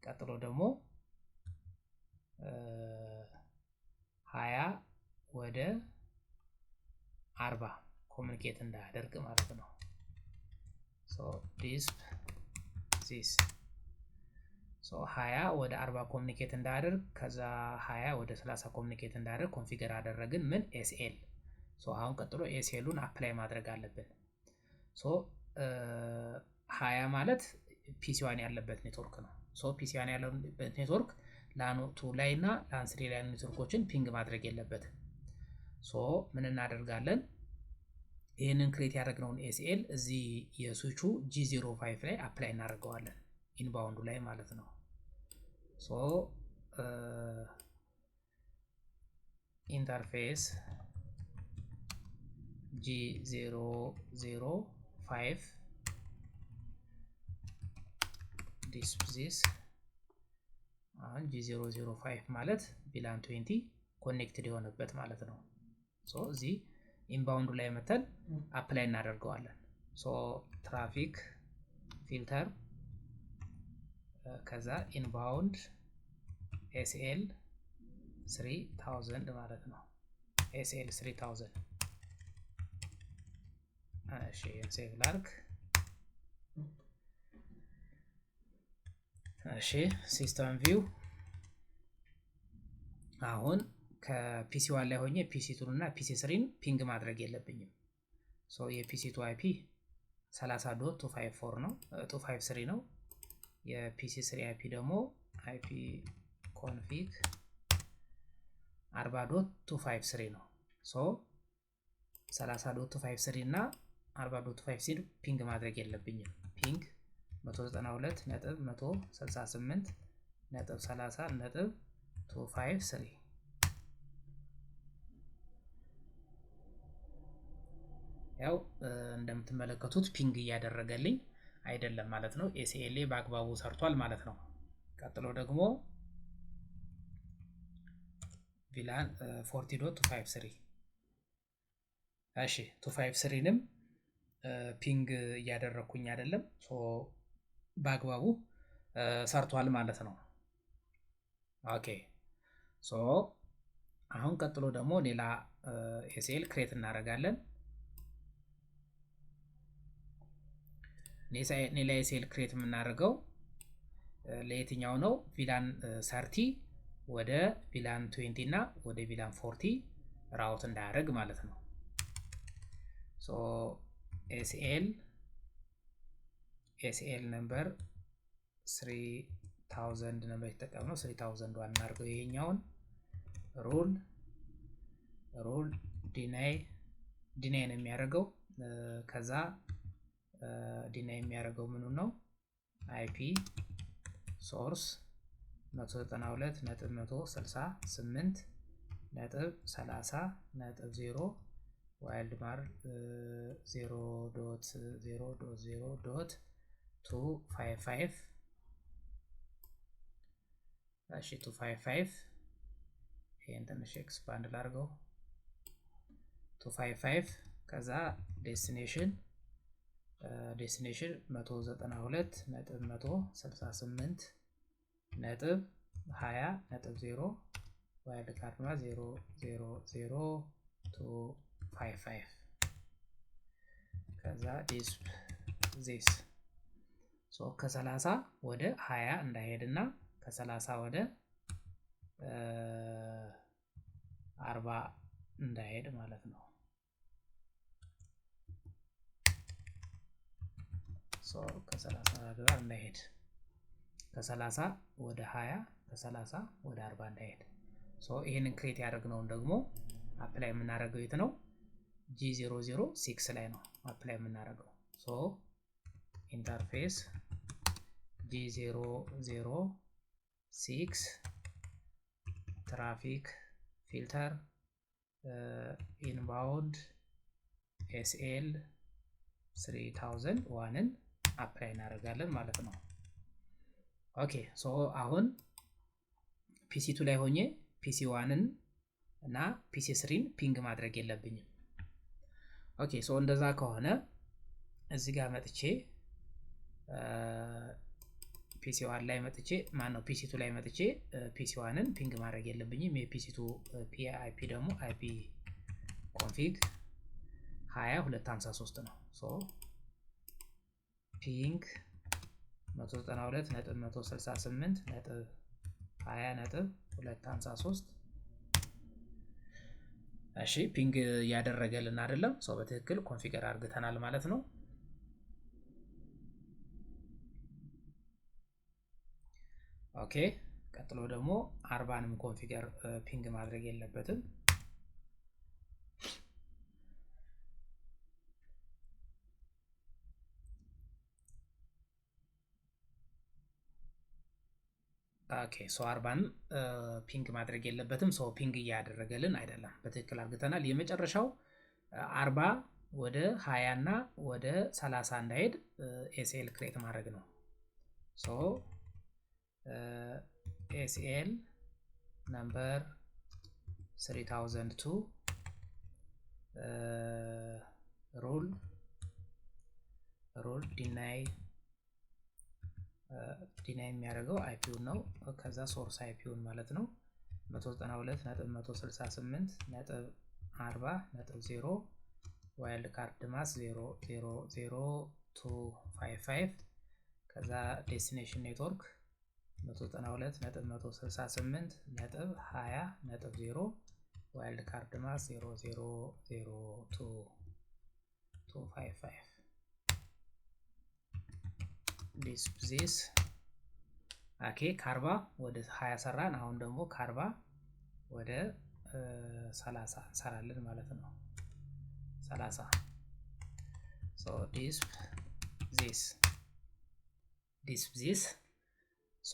ቀጥሎ ደግሞ 20 ወደ 40 ኮሙኒኬት እንዳደርግ ማለት ነው። disp this 20 ወደ 40 ኮሙኒኬት እንዳደርግ ከዛ 20 ወደ 30 ኮሙኒኬት እንዳደርግ ኮንፊገር አደረግን ምን ኤስኤል አሁን ቀጥሎ ኤስኤሉን አፕላይ ማድረግ አለብን 20 ማለት ፒሲ1 ያለበት ኔትወርክ ነው ፒሲ1 ያለበት ኔትወርክ ላን 2 ላይ እና ላን 3 ላይ ኔትወርኮችን ፒንግ ማድረግ የለበትም ምን እናደርጋለን ይሄንን ክሬት ያደረግነውን ኤስኤል እዚህ የስዊቹ G05 ላይ አፕላይ እናደርገዋለን ኢንባውንዱ ላይ ማለት ነው ኢንተርፌስ G005 this አሁን G005 ማለት VLAN 20 ኮኔክትድ የሆነበት ማለት ነው እዚህ ኢንባውንዱ ላይ መተን አፕላይ እናደርገዋለን ትራፊክ ፊልተር ከዛ ኢንባውንድ SL 3000 ማለት ነው SL 3000 እሺ ሴቭ ላድርግ እሺ ሲስተም ቪው አሁን ከፒሲ1 ላይ ሆኜ ፒሲ2 እና ፒሲ3ን ፒንግ ማድረግ የለብኝም የፒሲ2 IP 30.254 ነው 253 ነው የፒሲ3 IP ደግሞ IP config 40.253 ነው 30.253 እና 40.253 ፒንግ ማድረግ የለብኝም ፒንግ 192.168.30.253 ያው እንደምትመለከቱት ፒንግ እያደረገልኝ አይደለም ማለት ነው ኤስኤል በአግባቡ ሰርቷል ማለት ነው ቀጥሎ ደግሞ VLAN 40.253 እሺ 253ንም ፒንግ እያደረኩኝ አይደለም በአግባቡ ሰርቷል ማለት ነው ኦኬ አሁን ቀጥሎ ደግሞ ሌላ ኤስኤል ክሬት እናደርጋለን ሌላ ኤስኤል ክሬት የምናደርገው ለየትኛው ነው VLAN 30 ወደ VLAN 20 እና ወደ VLAN 40 ራውት እንዳያደርግ ማለት ነው SL ነምበር 3000 ነምበር የተጠቀምነው 3000 ዋን እናድርገው ይሄኛውን ሩል ዲናይ ነው የሚያደርገው ከዛ ዲናይ የሚያደርገው ምኑ ነው IP ሶርስ 192.168.30.0 ዋይልድ ማር 0.0.0.255 እሺ 255 ይሄን ትንሽ ኤክስፓንድ ላድርገው 255 ከዛ ዴስቲኔሽን 192.168.20.0 ዋይልድ ካርድ ማ 0.0.0.255 ከዛ ዲስፕ ዚስ ከ30 ወደ 20 እንዳይሄድና ከ30 ወደ 40 እንዳይሄድ ማለት ነው ከ30 ጋር እንዳይሄድ ከ30 ወደ 20 ከ30 ወደ 40 እንዳይሄድ ይሄንን ክሬት ያደረግነውን ደግሞ አፕላይ የምናደርገው የት ነው G006 ላይ ነው አፕላይ የምናደርገው ኢንተርፌስ G006 ትራፊክ ፊልተር ኢንባውንድ SL 3001ን አፕላይ እናደርጋለን ማለት ነው ኦኬ አሁን ፒሲ2 ላይ ሆኜ ፒሲ1ን እና ፒሲ3ን ፒንግ ማድረግ የለብኝም ኦኬ እንደዛ ከሆነ እዚህ ጋር መጥቼ ፒሲ1 ላይ መጥቼ ማነው ፒሲ2 ላይ መጥቼ ፒሲ1ን ፒንግ ማድረግ የለብኝም የፒሲ2 IP ደግሞ IP config 20253 ነው ፒንግ 192.168.20.253 እሺ ፒንግ ያደረገልን አይደለም ሰው በትክክል ኮንፊገር አድርገናል ማለት ነው። ኦኬ ቀጥሎ ደግሞ 40ንም ኮንፊገር ፒንግ ማድረግ የለበትም። ኦኬ ሶ 40ን ፒንግ ማድረግ የለበትም ሶ ፒንግ ያደረገልን አይደለም በትክክል አድርገናል። የመጨረሻው 40 ወደ 20 እና ወደ 30 እንዳይሄድ ኤስኤል ክሬት ማድረግ ነው። ሶ ኤስኤል ነምበር 3002 ሩል ዲናይ የሚያደርገው አይፒውን ነው። ከዛ ሶርስ አይፒውን ማለት ነው 192.168.40.0 ዋይልድ ካርድ ማስ 0.00255 ከዛ ዴስቲኔሽን ኔትወርክ 192.168.20.0 ዋይልድ ካርድ ማስ 0.00255 ዲስ ኦኬ ከ40 ወደ 20 ሰራን። አሁን ደግሞ ከ40 ወደ 30 እንሰራለን ማለት ነው። 30 ሶ ዲስ ሶ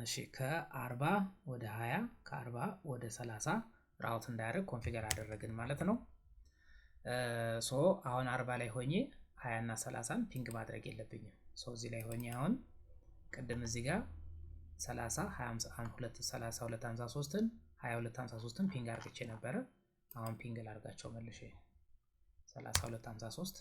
እሺ ከ40 ወደ 20 ከ40 ወደ 30 ራውት እንዳያደርግ ኮንፊገር አደረግን ማለት ነው። ሶ አሁን 40 ላይ ሆኜ 20 እና 30ን ፒንግ ማድረግ የለብኝም። ሶ እዚህ ላይ ሆኜ አሁን ቅድም እዚህ ጋር 30 2253ን 2253ን ፒንግ አድርጌ ነበረ። አሁን ፒንግ ላድርጋቸው መልሼ 3253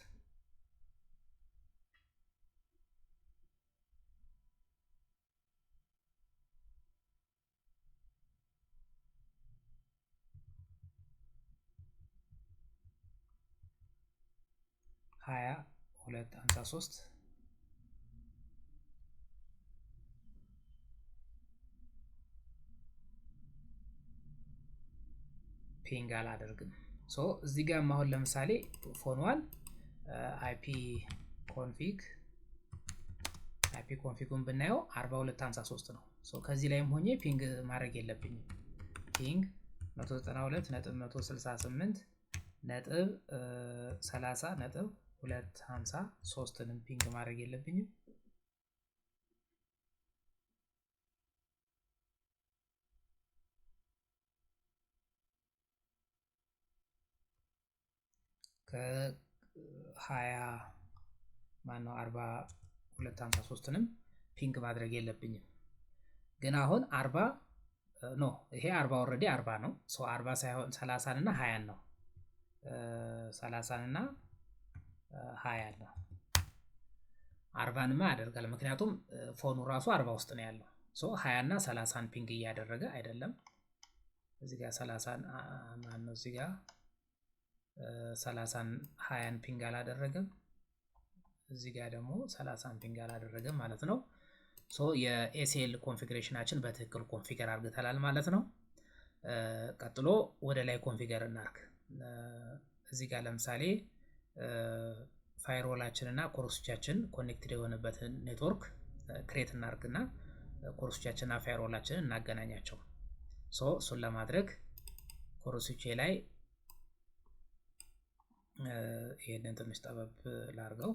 2253 ፒንግ አላደርግም። ሶ እዚህ ጋር አሁን ለምሳሌ ፎንዋል አይፒ ኮንፊጉን ብናየው 4253 ነው። ሶ ከዚህ ላይም ሆኜ ፒንግ ማድረግ የለብኝም። ፒንግ 192.168.30.253ንም ፒንግ ማድረግ የለብኝም። ከ20 ማነው 4253ንም ፒንግ ማድረግ የለብኝም። ግን አሁን 40 ኖ ይሄ 40 ኦልሬዲ 40 ነው። ሶ 40 ሳይሆን 30 እና 20 ነው። 30 እና 20 ነው። 40ንማ ያደርጋል ምክንያቱም ፎኑ ራሱ 40 ውስጥ ነው ያለው። ሶ 20 እና 30ን ፒንግ እያደረገ አይደለም። እዚህ ጋር 30ን ማን ነው እዚህ ጋር 30ን 20ን ፒንግ አላደረገም። እዚህ ጋር ደግሞ 30ን ፒንግ አላደረገም ማለት ነው። ሶ የኤስኤል ኮንፊግሬሽናችን በትክክል ኮንፊገር አድርገናል ማለት ነው። ቀጥሎ ወደ ላይ ኮንፊገር እናርግ። እዚህ ጋር ለምሳሌ ፋይርዎላችንና ኮርሶቻችን ኮኔክትድ የሆነበትን ኔትወርክ ክሬት እናርግና ኮርሶቻችንና ፋይርዎላችንን እናገናኛቸው። ሶ እሱን ለማድረግ ኮርሶቼ ላይ ይሄንን ትንሽ ጠበብ ላርገው።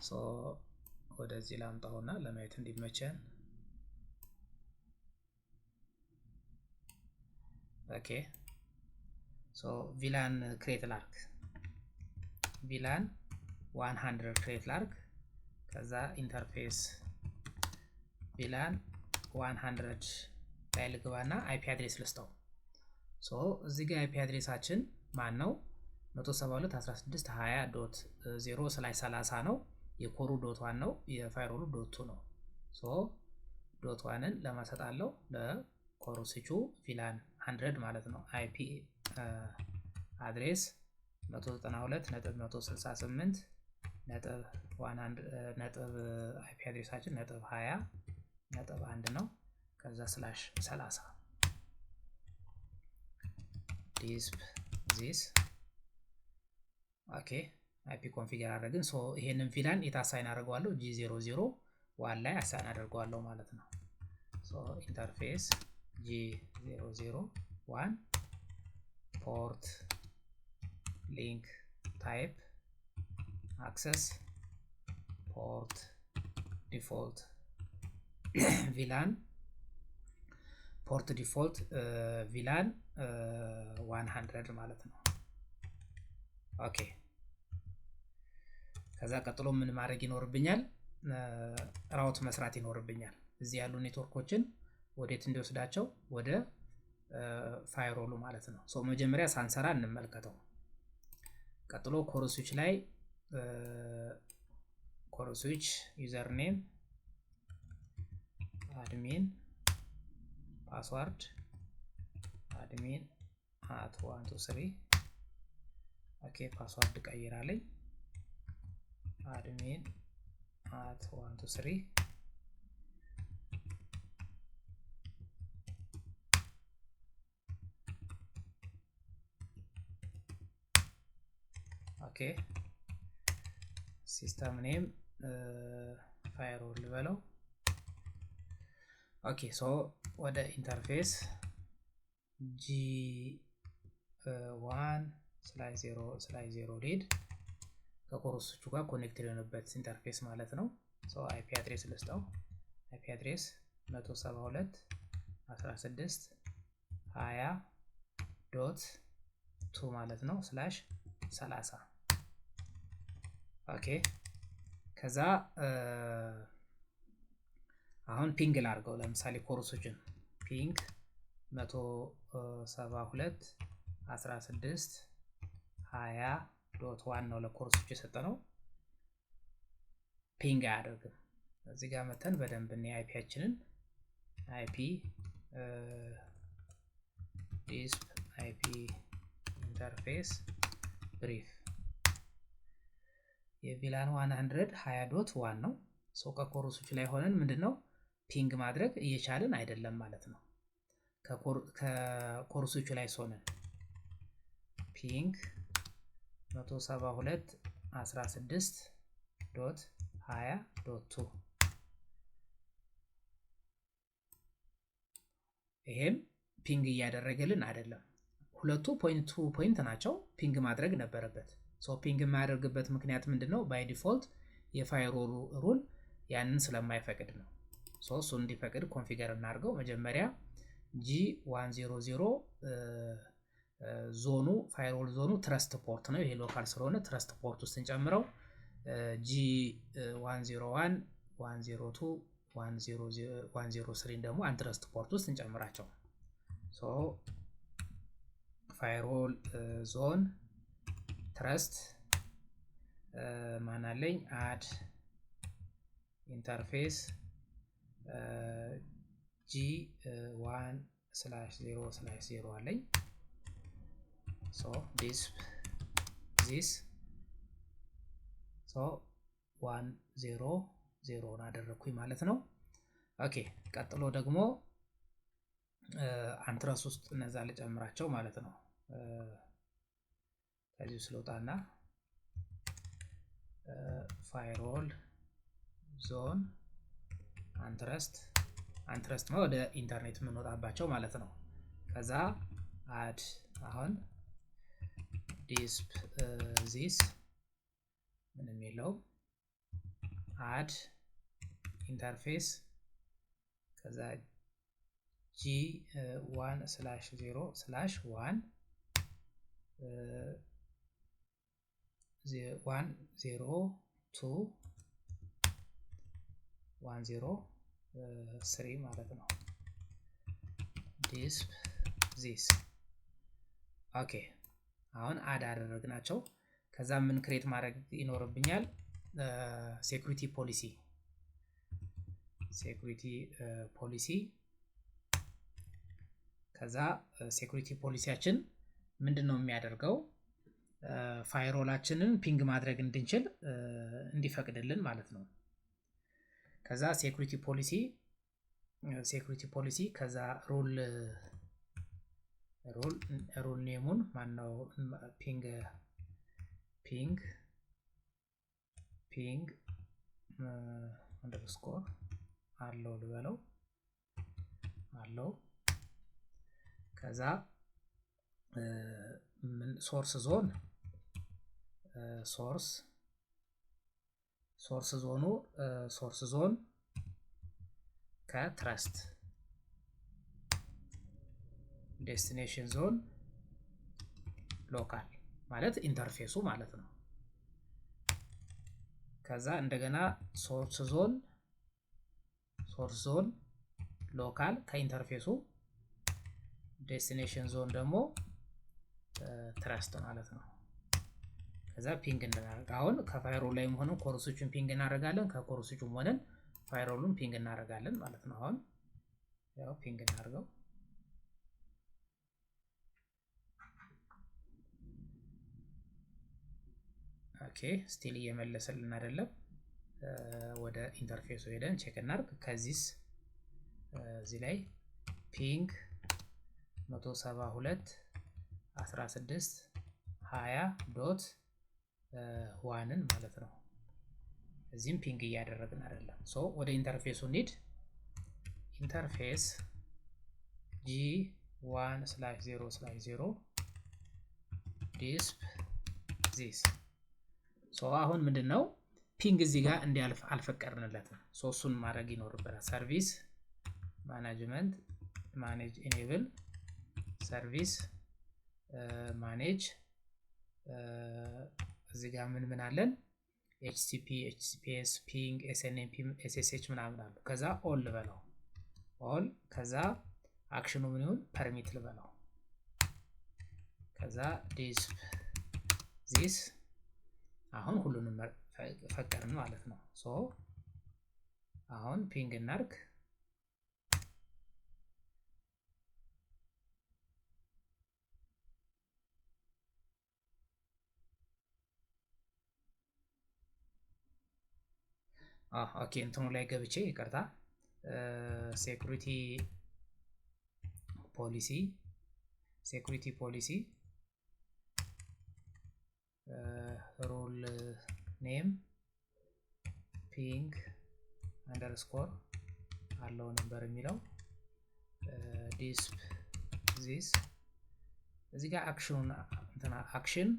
ሶ ወደዚህ ላምጣውና ለማየት እንዲመቸን ኦኬ ሶ ቪላን ክሬት ላርግ። ቪላን 100 ክሬት ላርግ። ከዛ ኢንተርፌስ ቪላን 100 ላይ ልግባና አይፒ አድሬስ ልስጠው። ሶ እዚህ ጋር አይፒ አድሬሳችን ማን ነው? 172.168.20.0/30 ነው። የኮሩ ዶት ዋን ነው። የፋይርዎሉ ዶት ቱ ነው። ሶ ዶት ዋንን ለማሰጣለው ለኮሩ ስዊቹ ቪላን 100 ማለት ነው። አይፒ አድሬስ 192.168 ነጥብ 100 ነጥብ አይፒ አድሬሳችን ነጥብ 20 ነጥብ 1 ነው። ከዛ ስላሽ 30 ዲስፕ ዚስ ኦኬ አይፒ ኮንፊገር አደረግን። ሶ ይሄንን ቪላን የታሳይን አደርገዋለሁ G001 ላይ አሳይን አደርገዋለሁ ማለት ነው። ሶ ኢንተርፌስ G001 ፖርት ሊንክ ታይፕ አክሰስ ፖርት ዲፎልት ቪላን ፖርት ዲፎልት ቪላን 100 ማለት ነው። ኦኬ ከዛ ቀጥሎ ምን ማድረግ ይኖርብኛል? ራውት መስራት ይኖርብኛል። እዚህ ያሉ ኔትወርኮችን ወዴት እንዲወስዳቸው ወደ ፋይሮሉ ማለት ነው። ሶ መጀመሪያ ሳንሰራ እንመልከተው። ቀጥሎ ኮር ስዊች ላይ ኮር ስዊች ዩዘር ኔም አድሚን ፓስዋርድ አድሚን @123 ኦኬ ፓስዋርድ ቀይራለኝ admin @123 ኦኬ ሲስተም ኔም ፋይርዎል ልበለው። ኦኬ ሶ ወደ ኢንተርፌስ G1/0/0 ሊድ ከኮርሶቹ ጋር ኮኔክት የሆነበት ኢንተርፌስ ማለት ነው። ሶ አይፒ አድሬስ ልስጠው። አይፒ አድሬስ 172.16.20.2 ማለት ነው /30 ኦኬ ከዛ አሁን ፒንግ ላርገው። ለምሳሌ ኮርሶችን ፒንግ 172.16.20.1 ነው ለኮርሶች የሰጠነው። ፒንግ አያደርግም። እዚህ ጋር መተን በደንብ እኔ አይፒያችንን አይፒ ዲስፕ አይፒ ኢንተርፌስ ብሪፍ የቪላን 120.1 ነው። ሶ ከኮርሶች ላይ ሆነን ምንድነው ፒንግ ማድረግ እየቻልን አይደለም ማለት ነው። ከኮርሶቹ ላይ ሆነን ፒንግ 172.16.20.2 ይሄም ፒንግ እያደረገልን አይደለም። ሁለቱ ፖይንት ቱ ፖይንት ናቸው። ፒንግ ማድረግ ነበረበት። ሶ ፒንግ የማያደርግበት ምክንያት ምንድነው? ባይ ዲፎልት የፋይርዎል ሩል ያንን ስለማይፈቅድ ነው። ሶ እሱን እንዲፈቅድ ኮንፊገር እናድርገው። መጀመሪያ G100 ዞኑ ፋይርዎል ዞኑ ትረስት ፖርት ነው። ይሄ ሎካል ስለሆነ ትረስት ፖርት ውስጥ እንጨምረው። G101 102 103 ደግሞ አንትረስት ፖርት ውስጥ እንጨምራቸው። ሶ ፋይርዎል ዞን ትረስት ማናለኝ አድ ኢንተርፌስ G1/0/0 አለኝ። ሶ this ሶ 100 አደረኩኝ ማለት ነው። ኦኬ ቀጥሎ ደግሞ አንትረስ ውስጥ እነዛ ልጨምራቸው ማለት ነው። ከዚህ ስለወጣና ፋይርዎል ዞን አንትረስት ነው ወደ ኢንተርኔት የምንወጣባቸው ማለት ነው። ከዛ አድ አሁን ዲስፕ ዚስ ምንም የለው አድ ኢንተርፌስ ከዛ G1/0/1 102 103 ማለት ነው። ዲስፕ ዚስ ኦኬ አሁን አድ አደረግናቸው። ከዛ ምን ክሬት ማድረግ ይኖርብኛል? ሴኩሪቲ ፖሊሲ ከዛ ሴኩሪቲ ፖሊሲያችን ምንድነው የሚያደርገው? ፋይሮላችንን ፒንግ ማድረግ እንድንችል እንዲፈቅድልን ማለት ነው። ከዛ ሴኩሪቲ ፖሊሲ ከዛ ሩል ኔሙን ማነው ፒንግ አንደርስኮር አለው ልበለው አለው። ከዛ ሶርስ ዞን ከትረስት ዴስቲኔሽን ዞን ሎካል ማለት ኢንተርፌሱ ማለት ነው። ከዛ እንደገና ሶርስ ዞን ሎካል ከኢንተርፌሱ ዴስቲኔሽን ዞን ደግሞ ትረስት ማለት ነው። ከዛ ፒንግ እናደርጋለን። አሁን ከፋይሮል ላይ ሆነን ኮርሶችን ፒንግ እናደርጋለን፣ ከኮርሶቹም ሆነን ፋይሮሉን ፒንግ እናደርጋለን ማለት ነው። አሁን ያው ፒንግ እናደርገው። ኦኬ ስቲል እየመለሰልን አይደለም። ወደ ኢንተርፌሱ ሄደን ቼክ እናድርግ። ከዚህስ እዚህ ላይ ፒንግ 172.16.20.1ን ማለት ነው። እዚህም ፒንግ እያደረግን አይደለም። ሶ ወደ ኢንተርፌሱ እንሂድ። ኢንተርፌስ G1/0/0 ዲስፕ ዚስ። ሶ አሁን ምንድነው ፒንግ እዚህ ጋር እንዲያልፍ አልፈቀድንለትም። ሶ እሱን ማድረግ ይኖርብናል። ሰርቪስ ማኔጅመንት ማኔጅ ኢኔብል ሰርቪስ ማኔጅ እዚህ ጋር ምን አለን? HTTP HTTPS ፒንግ SNMP SSH ምናምን አሉ። ከዛ ኦል ልበለው ኦል። ከዛ አክሽኑ ምን ይሁን ፐርሚት ልበለው። ከዛ ዲስፕ ዚስ። አሁን ሁሉንም ፈቀድን ማለት ነው። ሶ አሁን ፒንግ እናርግ። ኦኬ እንትኑ ላይ ገብቼ ይቅርታ ሴኩሪቲ ፖሊሲ ሩል ኔም ፒንግ አንደርስኮር አለው ነበር የሚለው ዲስፕ ዚስ። እዚህ ጋር አክሽን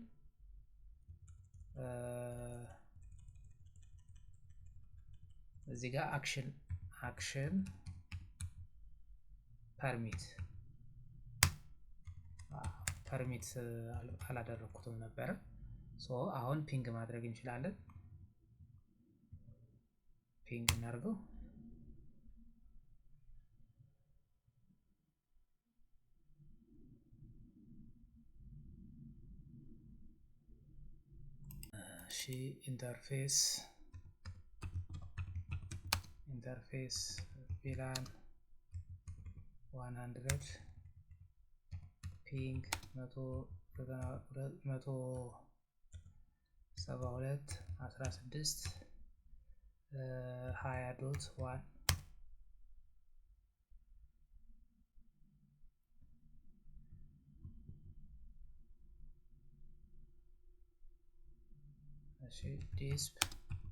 እዚህ ጋር አክሽን ፐርሚት አላደረኩትም ነበር። ሶ አሁን ፒንግ ማድረግ እንችላለን። ፒንግ እናድርገው። እሺ ኢንተርፌስ ቪላን 100 ፒንግ 172.16.20.1 እሺ ዲስፕ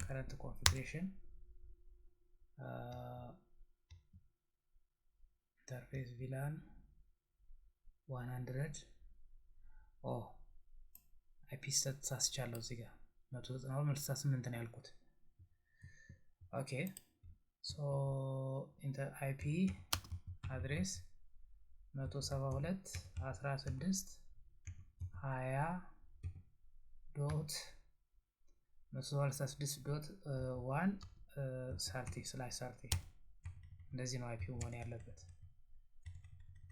ከረንት ኮንፊግሬሽን ኢንተርፌስ ቪላን 100 አይፒ ተሳስቻለሁ። እዚህ ጋር 192.168 ነው ያልኩት። ኦኬ ሶ ኢንተር አይፒ አድሬስ 172.16.130/30 እንደዚህ ነው አይፒው መሆን ያለበት።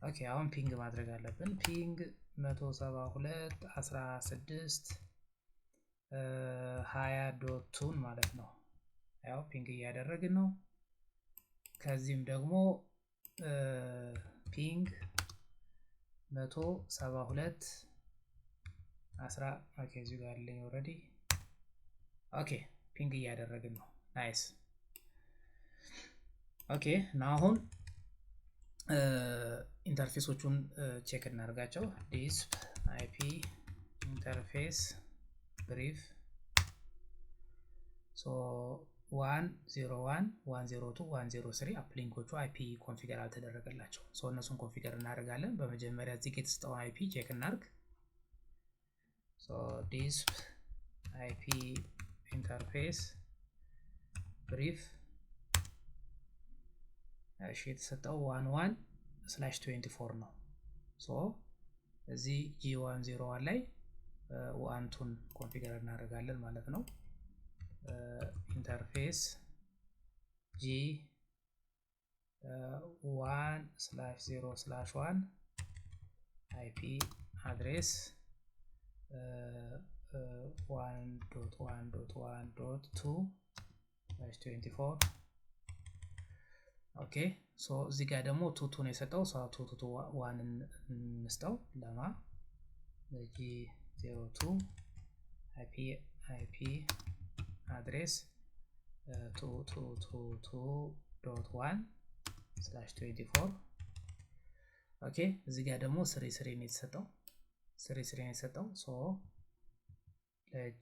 ኦኬ አሁን ፒንግ ማድረግ አለብን። ፒንግ 172.16.20.2 ማለት ነው። ያው ፒንግ እያደረግን ነው። ከዚህም ደግሞ ፒንግ 172 ኦኬ እዚህ ጋር አለኝ ኦሬዲ ኦኬ ፒንግ እያደረግን ነው ናይስ ኦኬ now አሁን ኢንተርፌሶቹን ቼክ እናደርጋቸው disp ip interface brief so 101 102 103 አፕሊንኮቹ IP ኮንፊገር አልተደረገላቸው ሶ እነሱን ኮንፊገር እናደርጋለን በመጀመሪያ እዚህ የተሰጠው IP ቼክ እናድርግ so disp IP interface brief እሺ የተሰጠው 11/24 ነው ሶ እዚህ G101 ላይ ዋንቱን ኮንፊገር እናደርጋለን ማለት ነው ኢንተርፌስ G1/0/1 IP አድሬስ 1.1.1.2/24 ኦኬ ሶ እዚህ ጋር ደግሞ ቱቱ ነው የሰጠው ሶ ቱቱ 1 እንስጠው ለማ G02 IP አድሬስ 222.1/24 ኦኬ እዚህ ጋር ደግሞ 3 ነው የተሰጠው 3 ነው የተሰጠው ሶ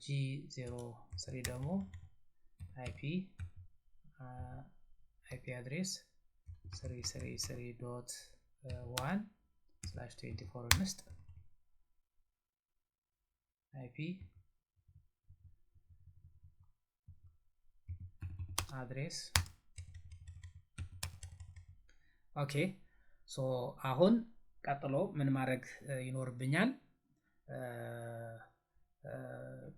G03 ደግሞ IP አድሬስ 333.1/24 እንስጥ IP አድሬስ ኦኬ ሶ አሁን ቀጥሎ ምን ማድረግ ይኖርብኛል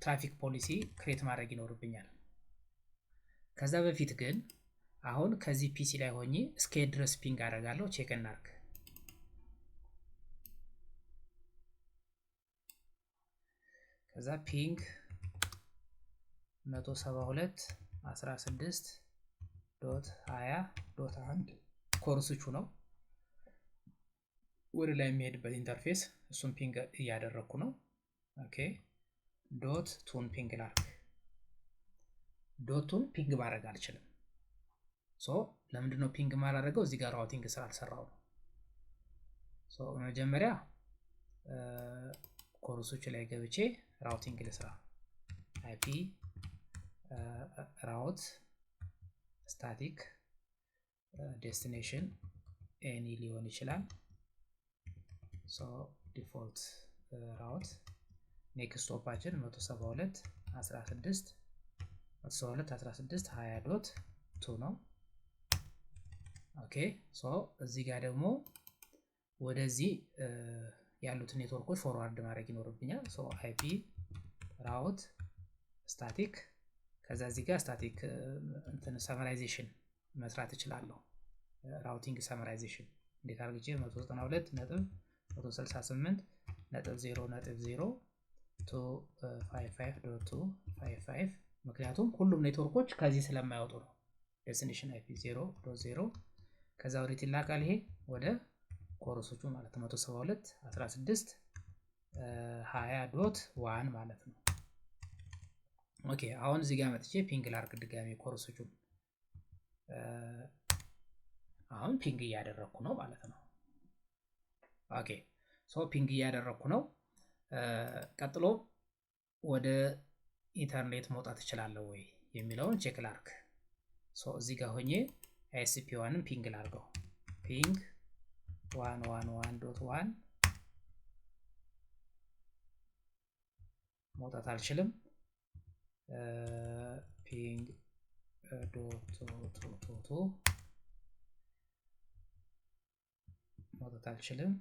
ትራፊክ ፖሊሲ ክሬት ማድረግ ይኖርብኛል ከዛ በፊት ግን አሁን ከዚህ ፒሲ ላይ ሆኜ እስከ ድረስ ፒንግ አደርጋለሁ ቼክ እናርግ ከዛ ፒንግ 172.16.20.1 ኮርሱቹ ነው ወደ ላይ የሚሄድበት ኢንተርፌስ እሱን ፒንግ እያደረኩ ነው ኦኬ ዶት ቱን ፒንግ ላርክ ዶቱን ፒንግ ማድረግ አልችልም ሶ ለምንድነው ፒንግ ማላደርገው እዚህ ጋር ራውቲንግ ስላልሰራው ነው ሶ መጀመሪያ ኮርሶች ላይ ገብቼ ራውቲንግ ልስራ IP route static destination any ሊሆን ይችላል so default route next ሆፓችን 172.16.20.2 ነው ኦኬ ሶ እዚህ ጋር ደግሞ ወደዚህ ያሉት ኔትወርኮች ፎርዋርድ ማድረግ ይኖርብኛል ሶ IP route static ከዛ እዚህ ጋር static እንትን ሰመራይዜሽን መስራት እችላለሁ ራውቲንግ ሰመራይዜሽን እንዴት አድርጌ 192.168.0.0 to 55.255 ምክንያቱም ሁሉም ኔትወርኮች ከዚህ ስለማይወጡ ነው ዴስቲኔሽን IP 0.0 ከዛ ወደ ይላካል ይሄ ወደ ኮርሶቹ ማለት 172.16.20.1 ማለት ነው ኦኬ አሁን እዚህ ጋር መጥቼ ፒንግ ላርክ ድጋሚ ኮርሶቹ አሁን ፒንግ እያደረኩ ነው ማለት ነው ኦኬ ሶ ፒንግ እያደረኩ ነው ቀጥሎ ወደ ኢንተርኔት መውጣት እችላለሁ ወይ የሚለውን ቼክ ላርክ ሶ እዚህ ጋር ሆኜ ISP1ን ፒንግ ላርገው ፒንግ 111.1 መውጣት አልችልም ፒንግ ዶት መውጣት አልችልም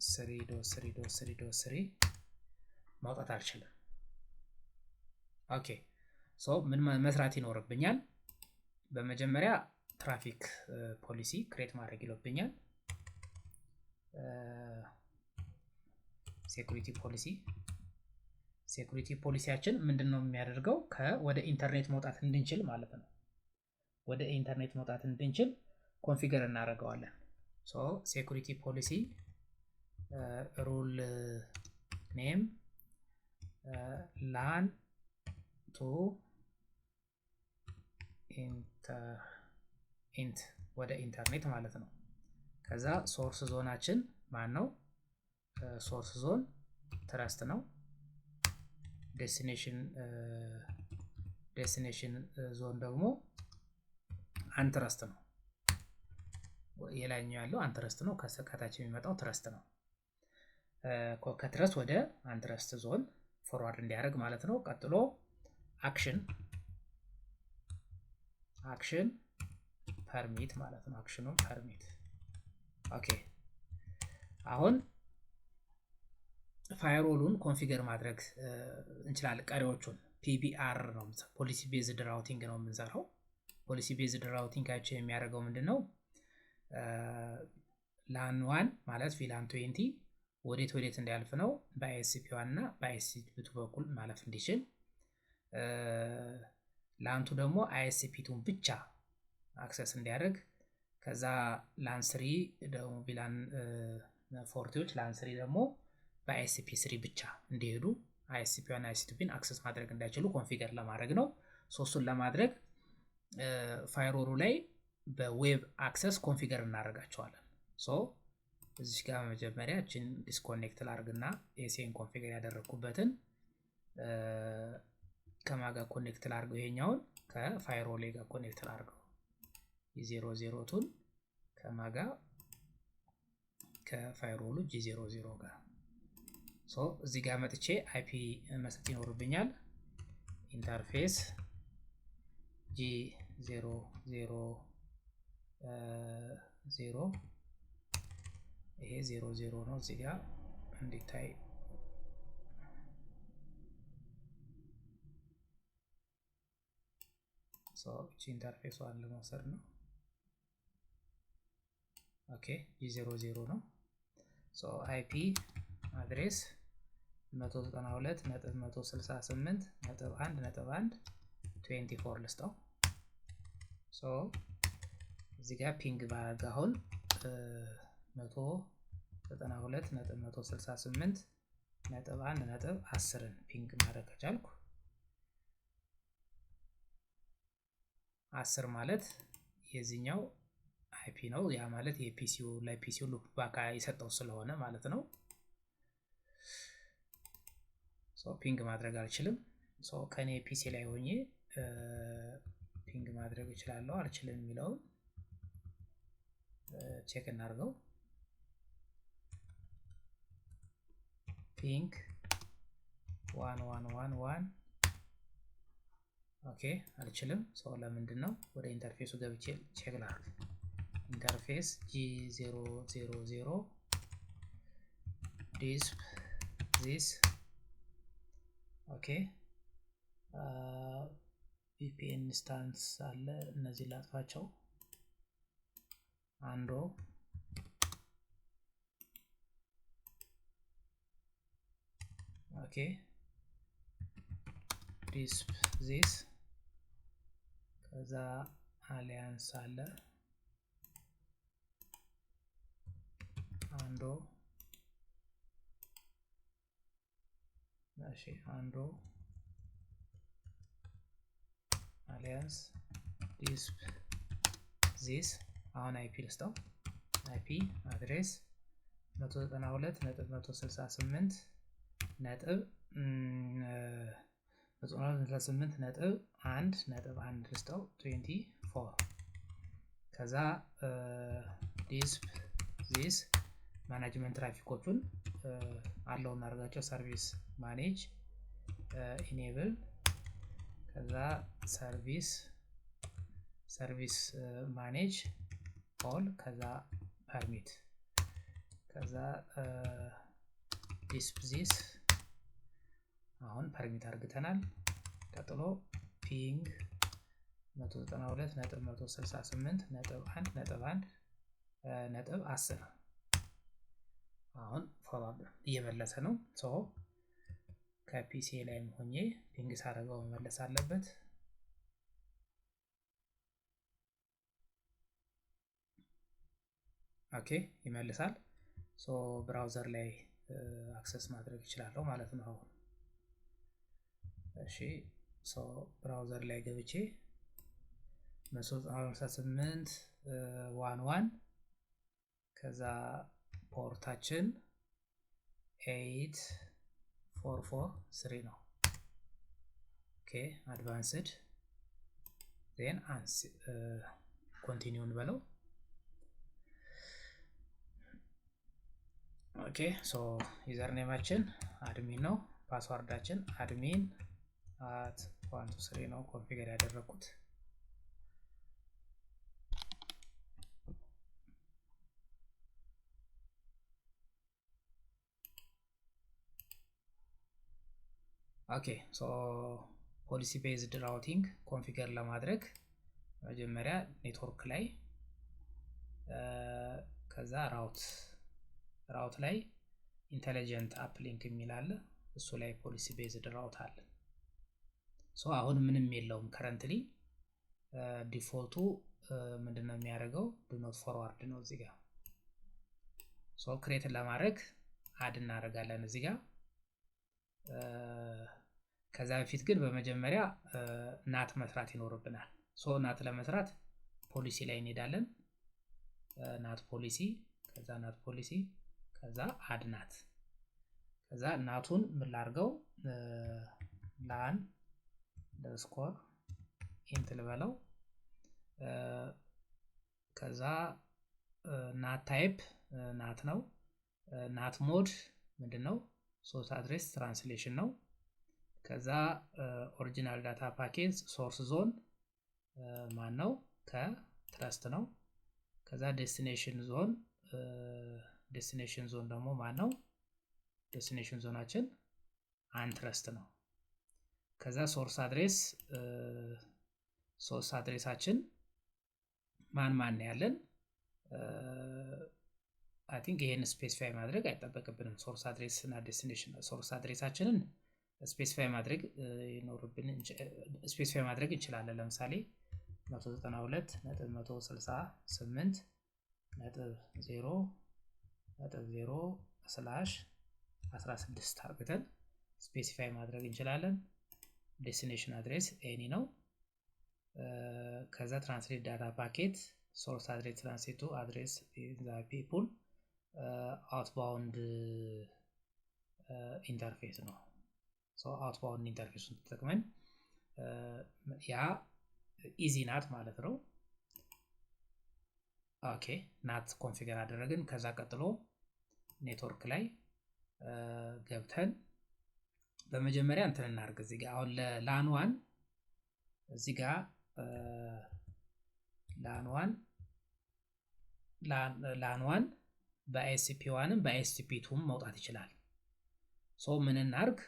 3.3.3.3 መውጣት አልችልም ኦኬ ሶ ምን መስራት ይኖርብኛል በመጀመሪያ ትራፊክ ፖሊሲ ክሬት ማድረግ ይኖርብኛል ሴኩሪቲ ፖሊሲያችን ምንድነው የሚያደርገው ወደ ኢንተርኔት መውጣት እንድንችል ማለት ነው ወደ ኢንተርኔት መውጣት እንድንችል ኮንፊገር እናደርገዋለን ሶ ሴኩሪቲ ፖሊሲ ሩል ኔም ላን ቱ ኢንት ወደ ኢንተርኔት ማለት ነው። ከዛ ሶርስ ዞናችን ማን ነው? ሶርስ ዞን ትረስት ነው። ዴስቲኔሽን ዞን ደግሞ አንትረስት ነው። የላይኛው ያለው አንትረስት ነው፣ ከታች የሚመጣው ትረስት ነው። ከትረስት ወደ አንትረስት ዞን ፎርዋርድ እንዲያደርግ ማለት ነው። ቀጥሎ አክሽን ፐርሚት ማለት ነው። አክሽኑን ፐርሚት። ኦኬ አሁን ፋይርዎሉን ኮንፊገር ማድረግ እንችላለን። ቀሪዎቹን ፒቢአር ነው፣ ፖሊሲ ቤዝድ ራውቲንግ ነው የምንሰራው። ፖሊሲ ቤዝድ ራውቲንጋችን የሚያደርገው ምንድነው? ላን 1 ማለት ቪላን 20 ወዴት እንዲያልፍ ነው? በአይኤስፒ 1 እና በአይኤስፒ 2 በኩል ማለፍ እንዲችል። ላንቱ ደግሞ አይኤስፒ 2 ብቻ አክሰስ እንዲያደርግ። ከዛ ላን 3 ደግሞ ቪላን 40ዎች ላን 3 ደግሞ በአይኤስፒ 3 ብቻ እንዲሄዱ አይኤስፒ 1 እና አይኤስፒ 2 አክሰስ ማድረግ እንዳይችሉ ኮንፊገር ለማድረግ ነው። ሶስቱን ለማድረግ ፋይርዎሉ ላይ በዌብ አክሰስ ኮንፊገር እናደርጋቸዋለን። እዚህ ጋር መጀመሪያ እችን ዲስኮኔክት ላርግና ኤሲን ኮንፊገር ያደረኩበትን ከማጋ ኮኔክት ላርገው፣ ይሄኛውን ከፋይርዎል ጋር ኮኔክት ላርገው። የ00ቱን ከማጋ ከፋይርዎሉ G00 ጋር። እዚህ ጋር መጥቼ አይፒ መስጠት ይኖርብኛል። ኢንተርፌስ G000 ይሄ 00 ነው። እዚህ ጋር እንዲታይ እቺ ኢንተርፌሷን ለመውሰድ ነው። ኦኬ G00 ነው። አይፒ አድሬስ 192.168.1.1 ልስጠው። እዚህ ጋር ፒንግ ባደርግ አሁን 192.168.1.10 ፒንግ ማድረግ ከቻልኩ 10 ማለት የዚህኛው አይፒ ነው። ያ ማለት የፒሲው ላይ ፒሲው ሉፕ ባካ የሰጠው ስለሆነ ማለት ነው። ፒንግ ማድረግ አልችልም። ከኔ ፒሲ ላይ ሆኜ ፒንግ ማድረግ እችላለሁ አልችልም የሚለውን ቼክ እናድርገው። ፒንግ 1111 ኦኬ አልችልም። ለምንድን ነው? ወደ ኢንተርፌሱ ገብቼ ቼክ ላድርግ። ኢንተርፌስ G000 this ኦኬ ቪፒኤን ኢንስታንስ አለ። እነዚህ ላጥፋቸው። አንዶ ኦኬ this ከዛ አሊያንስ አለ። አንዶ እሺ አንዶ አሊያንስ this አሁን አይፒ ልስጠው። አይፒ አድሬስ 192.168.1.1 ልስጠው 24። ከዛ this ማኔጅመንት ትራፊኮቹን አለው እናርጋቸው። ሰርቪስ ማኔጅ ኢኔብል ከዛ ሰርቪስ ማኔጅ ኦል ከዛ ፐርሚት ከዛ this አሁን ፐርሚት አርግተናል። ቀጥሎ ፒንግ 192.168.1.10 አሁን ፎርዋርድ እየመለሰ ነው። ከፒሲ ላይም ሆኜ ፒንግ ሳደርገው መመለስ አለበት። ኦኬ ይመልሳል። ሶ ብራውዘር ላይ አክሰስ ማድረግ ይችላልው ማለት ነው አሁን እሺ ሶ ብራውዘር ላይ ገብቼ 158.11 ከዛ ፖርታችን 8443 ነው ኦኬ አድቫንስድ then ኮንቲኒው እንበለው ኦኬ ሶ ዩዘር ኔማችን አድሚን ነው ፓስዋርዳችን admin @123 ነው ኮንፊገር ያደረኩት ኦኬ ሶ ፖሊሲ ቤዝድ ራውቲንግ ኮንፊገር ለማድረግ መጀመሪያ ኔትወርክ ላይ ከዛ ራውት ላይ ኢንተለጀንት አፕ ሊንክ የሚላል እሱ ላይ ፖሊሲ ቤዝድ ራውት አለ ሶ አሁን ምንም የለውም ከረንትሊ ዲፎልቱ ምንድነው የሚያደርገው ዱ ኖት ፎርዋርድ ነው እዚህ ጋር ሶ ክሬት ለማድረግ አድ እናደርጋለን እዚህ ጋር ከዛ በፊት ግን በመጀመሪያ ናት መስራት ይኖርብናል ሶ ናት ለመስራት ፖሊሲ ላይ እንሄዳለን ናት ፖሊሲ ከዛ አድ ናት ከዛ ናቱን ምን ላድርገው ላን ለስኮር ኢንት ልበለው ከዛ ናት ታይፕ ናት ነው ናት ሞድ ምንድነው ሶርስ አድሬስ ትራንስሌሽን ነው ከዛ ኦሪጂናል ዳታ ፓኬጅ ሶርስ ዞን ማን ነው ከትረስት ነው ከዛ ዴስቲኔሽን ዞን ደግሞ ማን ነው ዴስቲኔሽን ዞናችን አንትረስት ነው ከዛ ሶርስ አድሬሳችን ማን ያለን አይ ቲንክ ይሄን ስፔሲፋይ ማድረግ አይጠበቅብንም ሶርስ አድሬስ እና ዴስቲኔሽን ሶርስ አድሬሳችንን ስፔሲፋይ ማድረግ እንችላለን ለምሳሌ 192.168.0.0/16 አርግተን ስፔሲፋይ ማድረግ እንችላለን ዴስቲኔሽን አድሬስ ኤኒ ነው ከዛ ትራንስሌት ዳታ ፓኬት ሶርስ አድሬስ ትራንስሌት ቱ አድሬስ ዘ ፒፕል አውትባውንድ ኢንተርፌስ ነው ሶ አውትባውንድ ኢንተርፌሱን ተጠቅመን ያ ኢዚ ናት ማለት ነው ኦኬ ናት ኮንፊገር አደረግን ከዛ ቀጥሎ ኔትወርክ ላይ ገብተን በመጀመሪያ እንትን እናርግ እዚህ ጋር አሁን ለላን 1 እዚህ ጋር ላን 1 በአይኤስፒ 1 በአይኤስፒ 2 መውጣት ይችላል ሶ ምን እናርግ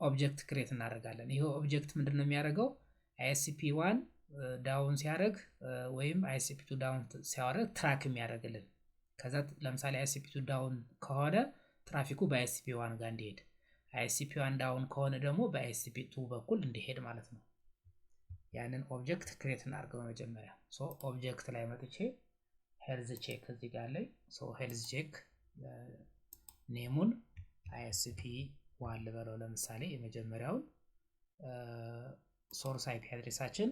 ኦብጀክት ክሬት እናደርጋለን ይሄ ኦብጀክት ምንድነው የሚያደርገው አይኤስፒ 1 ዳውን ሲያደርግ ወይም አይኤስፒ 2 ዳውን ሲያደርግ ትራክ የሚያደርግልን ከዛ ለምሳሌ አይኤስፒ 2 ዳውን ከሆነ ትራፊኩ በአይኤስፒ 1 ጋር እንዲሄድ አይኤስፒ 1 ዳውን ከሆነ ደግሞ በአይኤስፒ 2 በኩል እንዲሄድ ማለት ነው ያንን ኦብጀክት ክሬት እናደርገው በመጀመሪያ ሶ ኦብጀክት ላይ መጥቼ ሄልዝ ቼክ እዚህ ጋር ላይ ሶ ሄልዝ ቼክ ኔሙን አይኤስፒ 1 ልበለው ለምሳሌ የመጀመሪያውን ሶርስ አይፒ አድሬሳችን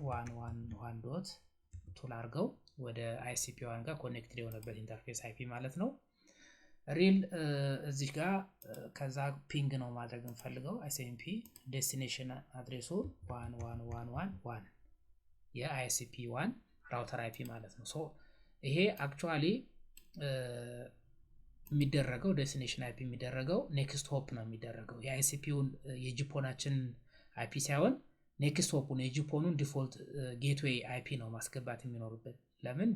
111.2 ላርገው ወደ አይኤስፒ 1 ጋር ኮኔክትድ የሆነበት ኢንተርፌስ አይፒ ማለት ነው ሪል እዚህ ጋር ከዛ ፒንግ ነው ማድረግ እንፈልገው አይኤስፒ ዴስቲኔሽን አድሬሱ 11111 የአይኤስፒ 1 ራውተር አይፒ ማለት ነው ሶ ይሄ አክቹአሊ የሚደረገው ዴስቲኔሽን አይፒ የሚደረገው ኔክስት ሆፕ ነው የሚደረገው የአይኤስፒውን የጂፖናችን አይፒ ሳይሆን ኔክስት ሆፑን የጂፖኑን ዲፎልት ጌትዌይ አይፒ ነው ማስገባት የሚኖርበት ለምን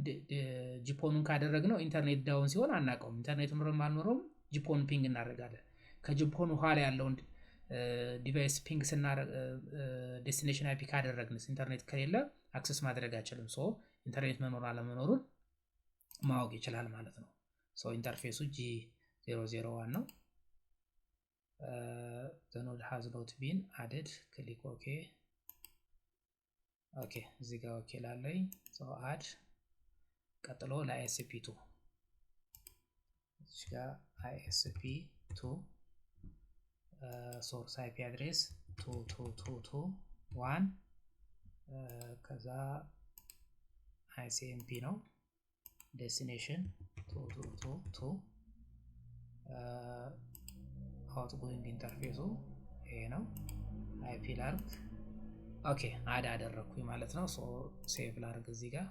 ጂፖኑን ካደረግነው ኢንተርኔት ዳውን ሲሆን አናቀውም ኢንተርኔት ምንም አልኖርም ጂፖን ፒንግ እናደርጋለን ከጂፖኑ ኋላ ያለውን ዲቫይስ ፒንግ ስናደርግ ዴስቲኔሽን አይፒ ካደረግንስ ኢንተርኔት ከሌለ አክሰስ ማድረግ አይችልም ሶ ኢንተርኔት መኖር አለመኖሩን ማወቅ ይችላል ማለት ነው ሶ ኢንተርፌሱ G001 ነው the node has not been added click OK እዚህ ጋር ኦኬ ላለኝ ሶ አድ ቀጥሎ ለአይኤስፒ2 እዚህ ጋር ISP2 ሶርስ IP አድሬስ 22221 ከዛ ICMP ነው ዴስቲኔሽን 22222 አውትጎይንግ ኢንተርፌሱ ይሄ ነው IP ላርግ ኦኬ አደረኩኝ ማለት ነው ሶ ሴቭ ላርግ እዚህ ጋር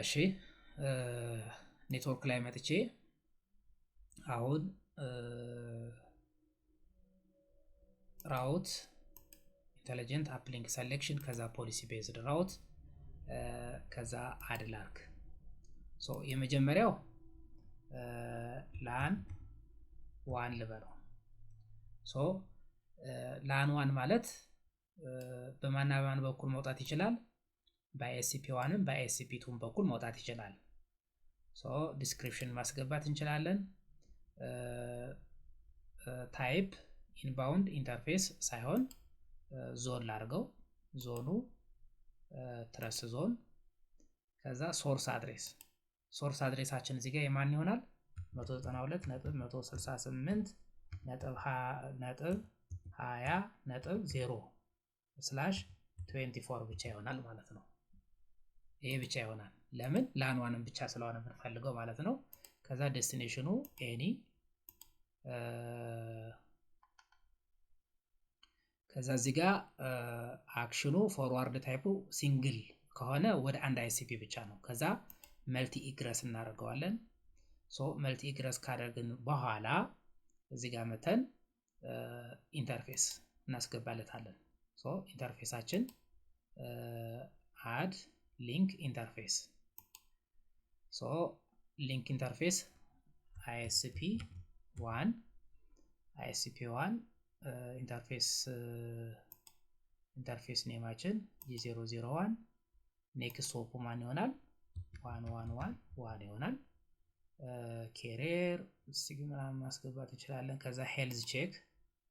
እሺ ኔትወርክ ላይ መጥቼ አሁን ራውት ኢንተለጀንት አፕሊንክ ሴሌክሽን ከዛ ፖሊሲ ቤዝድ ራውት ከዛ አድ ላርግ ሶ የመጀመሪያው ላን 1 ልበለው ሶ ላን 1 ማለት በማናባን በኩል መውጣት ይችላል በISP1 በISP2 በኩል መውጣት ይችላል ሶ ዲስክሪፕሽን ማስገባት እንችላለን ታይፕ ኢንባውንድ ኢንተርፌስ ሳይሆን ዞን ላርገው ዞኑ ትረስ ዞን ከዛ ሶርስ አድሬሳችን እዚህ ጋር የማን ይሆናል 192.168.20.0/24 ብቻ ይሆናል ማለት ነው ይሄ ብቻ ይሆናል ለምን ላን ዋንን ብቻ ስለሆነ የምንፈልገው ማለት ነው ከዛ ዴስቲኔሽኑ ኤኒ ከዛ እዚህ ጋር አክሽኑ ፎርዋርድ ታይፑ ሲንግል ከሆነ ወደ አንድ ISP ብቻ ነው ከዛ መልቲ ኢግረስ እናደርገዋለን ሶ መልቲ ኢግረስ ካደረግን በኋላ እዚህ ጋር መተን ኢንተርፌስ እናስገባለታለን ሶ ኢንተርፌሳችን አድ ሊንክ ኢንተርፌስ ሶ ሊንክ ኢንተርፌስ ISP1 ኢንተርፌስ ኔማችን G001 ኔክስት ሆፕ ማን ይሆናል 111 ይሆናል ኬሪየር ሲግማ ማስገባት እንችላለን ከዛ ሄልዝ ቼክ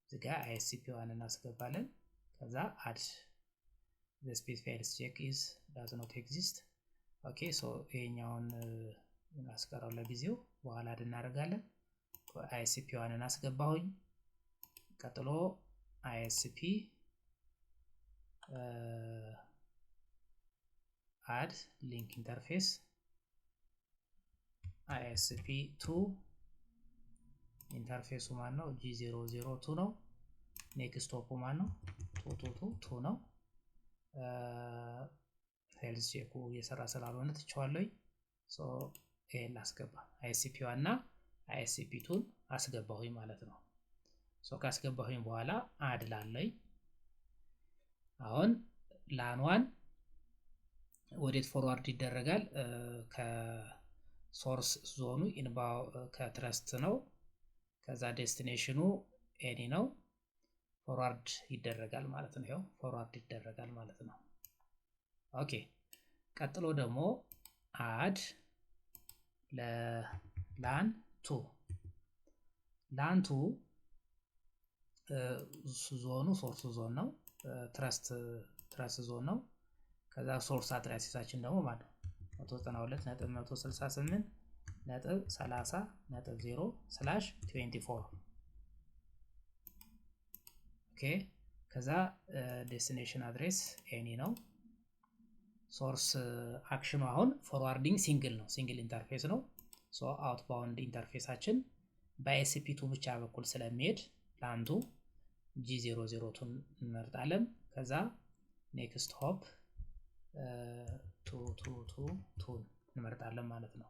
እዚጋ ISP1 እናስገባለን ከዛ አድ the specified health check is does not exist okay so ይሄኛውን እናስቀረው ለጊዜው በኋላ እናደርጋለን ISP1 እናስገባሁኝ ቀጥሎ ISP add link interface ISP2 ኢንተርፌሱ ማን ነው G002 ነው ኔክስት ሆፕ ማን ነው 222 ነው ሄልዝ ቼኩ እየሰራ ስላልሆነ ትቼዋለሁ ሶ ይሄን አስገባ ISP1 እና ISP2 አስገባሁኝ ማለት ነው ሶ ካስገባሁኝ በኋላ አድ ላለኝ አሁን ላን 1 ወዴት ፎርዋርድ ይደረጋል ከሶርስ ዞኑ ኢንባው ከትረስት ነው ከዛ ዴስቲኔሽኑ ኤኒ ነው ፎርዋርድ ይደረጋል ማለት ነው ይሄው ፎርዋርድ ይደረጋል ማለት ነው ኦኬ ቀጥሎ ደግሞ አድ ለላን 2 ዞኑ ሶርስ ዞን ነው ትረስት ዞን ነው ከዛ ሶርስ አድሬሳችን ደግሞ ማለት 192.168.30.0/24 ኦኬ ከዛ ዴስቲኔሽን አድሬስ ኤኒ ነው ሶርስ አክሽኑ አሁን ፎርዋርዲንግ ሲንግል ነው ሲንግል ኢንተርፌስ ነው ሶ አውትባውንድ ኢንተርፌሳችን በISP2 ብቻ በኩል ስለሚሄድ ላንቱ G002 እንመርጣለን ከዛ ኔክስት ሆፕ 222 እንመርጣለን ማለት ነው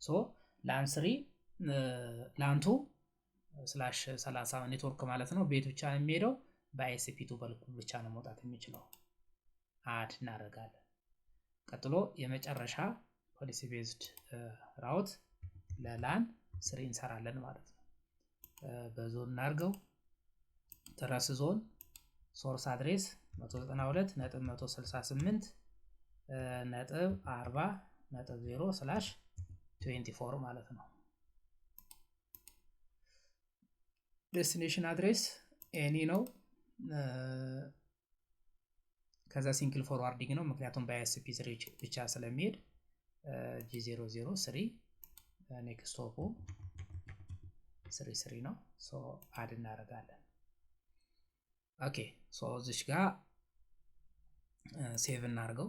ሶ ላን 3 ላንቱ /30 ኔትወርክ ማለት ነው ቤት ብቻ ነው የሚሄደው በISP2 በኩል ብቻ ነው መውጣት የሚችለው አድ እናደርጋለን ቀጥሎ የመጨረሻ ፖሊሲ ቤዝድ ራውት ለላን 3 እንሰራለን ማለት ነው በዞን እናርገው ትረስ ዞን ሶርስ አድሬስ 192.168.40.0/24 ማለት ነው ዴስቲኔሽን አድሬስ ኤኒ ነው ከዛ ሲንግል ፎርዋርዲንግ ነው ምክንያቱም በISP3 ብቻ ስለሚሄድ G003 ኔክስት ሆፑ 33 ነው። ሶ አድ እናደርጋለን። ኦኬ ሶ እዚች ጋር ሴቭ እናድርገው።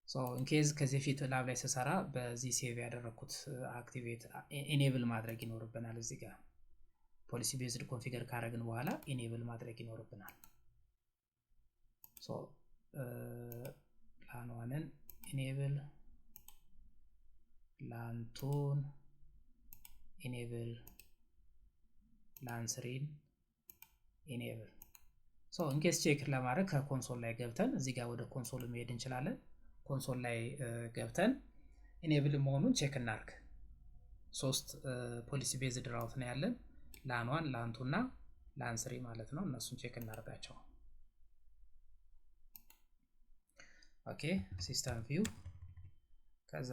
ሶ ኢንኬዝ ከዚህ ፊት ላብ ላይ ስሰራ በዚህ ሴቭ ያደረኩት አክቲቬት ኢኔብል ማድረግ ይኖርብናል። እዚህ ጋር ፖሊሲ ቤዝድ ኮንፊገር ካረግን በኋላ ኢኔብል ማድረግ ይኖርብናል። ሶ ላን1ን ኢኔብል ላን2ን ኢኔብል ላን3ን ኢኔብል። ሶ ኢንኬስ ቼክ ለማድረግ ከኮንሶል ላይ ገብተን እዚህ ጋር ወደ ኮንሶል መሄድ እንችላለን። ኮንሶል ላይ ገብተን ኢኔብል መሆኑን ቼክ እናርግ። ሶስት ፖሊሲ ቤዝድ ራውት ነው ያለን ላን1 ላን2 እና ላን3 ማለት ነው። እነሱን ቼክ እናርጋቸው። ኦኬ ሲስተም ቪው ከዛ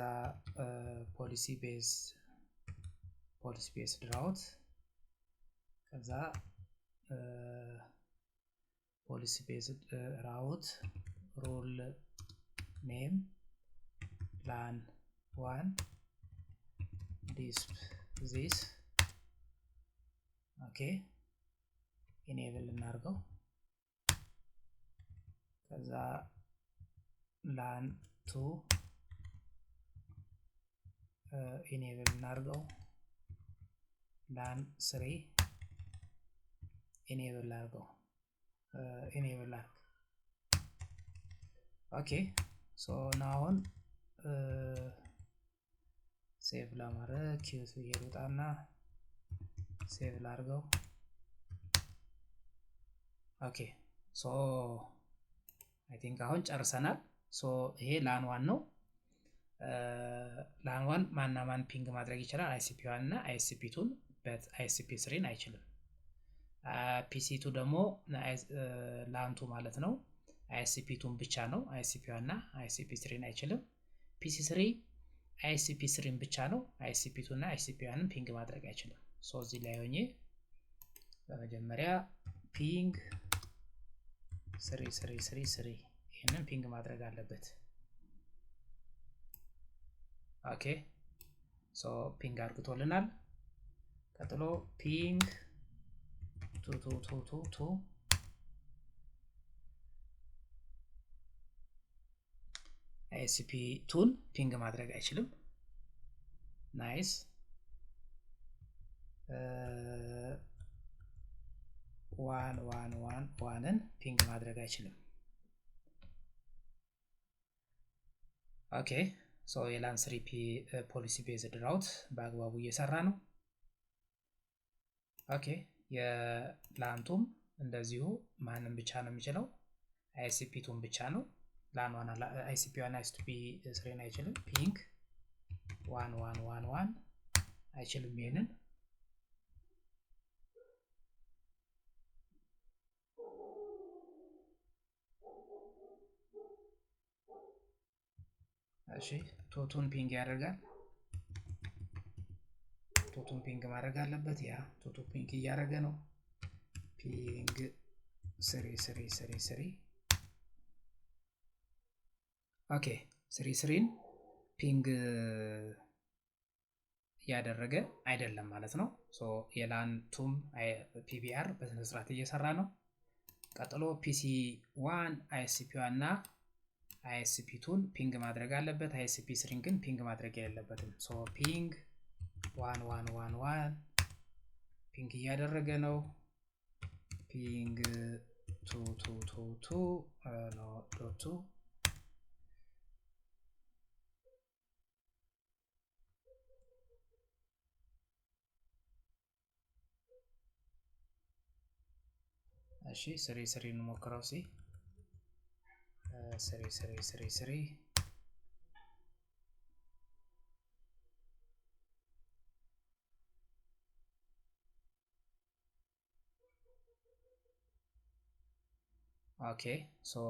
ፖሊሲ ቤዝድ ራውት ከዛ ፖሊሲ ቤዝድ ራውት ሩል ኔም ላን1 ዲስፕ ዚስ ኦኬ ኢኔብል እናርገው። ከዛ ላን2 ኢኔብል እናርገው። ላን3 ኢኔብል አርገው ኢኔብል አርግ። ኦኬ ሶ ናውን ሴቭ ለማድረግ ኪዩት ይሩጣና ሴቭ ላርገው። ኦኬ ሶ አይ ቲንክ አሁን ጨርሰናል። ሶ ይሄ ላን1 ነው። ላን1 ማና ማን ፒንግ ማድረግ ይችላል? ICP1 እና ICP2ን በት ICP3ን አይችልም። PC2 ደግሞ ላን2 ማለት ነው ICP2ን ብቻ ነው። ICP1 እና ICP3ን አይችልም። PC3 ICP3ን ብቻ ነው። ICP2 እና ICP1ን ፒንግ ማድረግ አይችልም። ሶ እዚህ ላይ ሆኜ በመጀመሪያ ፒንግ 3 ይሄንን ፒንግ ማድረግ አለበት። ኦኬ ሶ ፒንግ አርግቶልናል። ቀጥሎ ፒንግ 2 ICP2ን ፒንግ ማድረግ አይችልም። ናይስ 1ን ፒንግ ማድረግ አይችልም። ኦኬ ሶ የላን3 ፖሊሲ ቤዝድ ራውት በአግባቡ እየሰራ ነው። ኦኬ የላን2ም እንደዚሁ ማንም ብቻ ነው የሚችለው ICP2ን ብቻ ነው። ላን1 ICP1 ICP3ን አይችልም። ፒንግ 1 አይችልም ይሄንን። እሺ ቶቱን ፒንግ ያደርጋል። ቶቱን ፒንግ ማድረግ አለበት። ያ ቶቱ ፒንግ እያደረገ ነው። ፒንግ 3 ኦኬ 3ን ፒንግ ያደረገ አይደለም ማለት ነው። ሶ የላን2ም PBR በስነ ስርዓት እየሰራ ነው። ቀጥሎ PC1 ICP1 እና ICP2ን ፒንግ ማድረግ አለበት። ICP3ን ግን ፒንግ ማድረግ የለበትም። ሶ ፒንግ 1 ፒንግ እያደረገ ነው። ፒንግ 2 ነው ዶቱ እሺ 3 እንሞክረው። ሲ 3 ኦኬ ሶ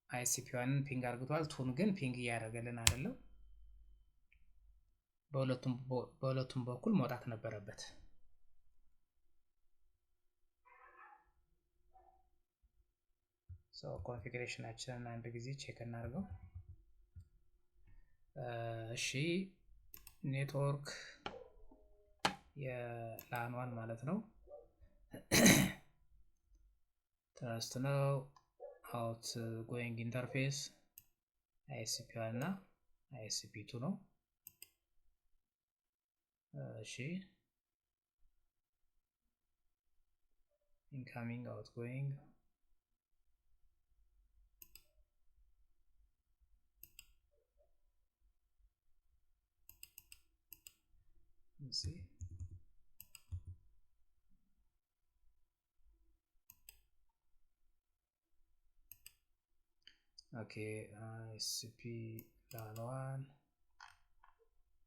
ICP1 ፒንግ አርግቷል። ቱን ግን ፒንግ እያደረገልን አይደለም። በሁለቱም በኩል መውጣት ነበረበት። ሶ ኮንፊግሬሽናችንን አንድ ጊዜ ቼክ እናድርገው። እሺ ኔትወርክ የላን ማለት ነው ትረስት ነው አውት ጎይንግ ኢንተርፌስ ISP1 እና ISP2 ነው እሺ incoming outgoing let's see okay ISP LAN1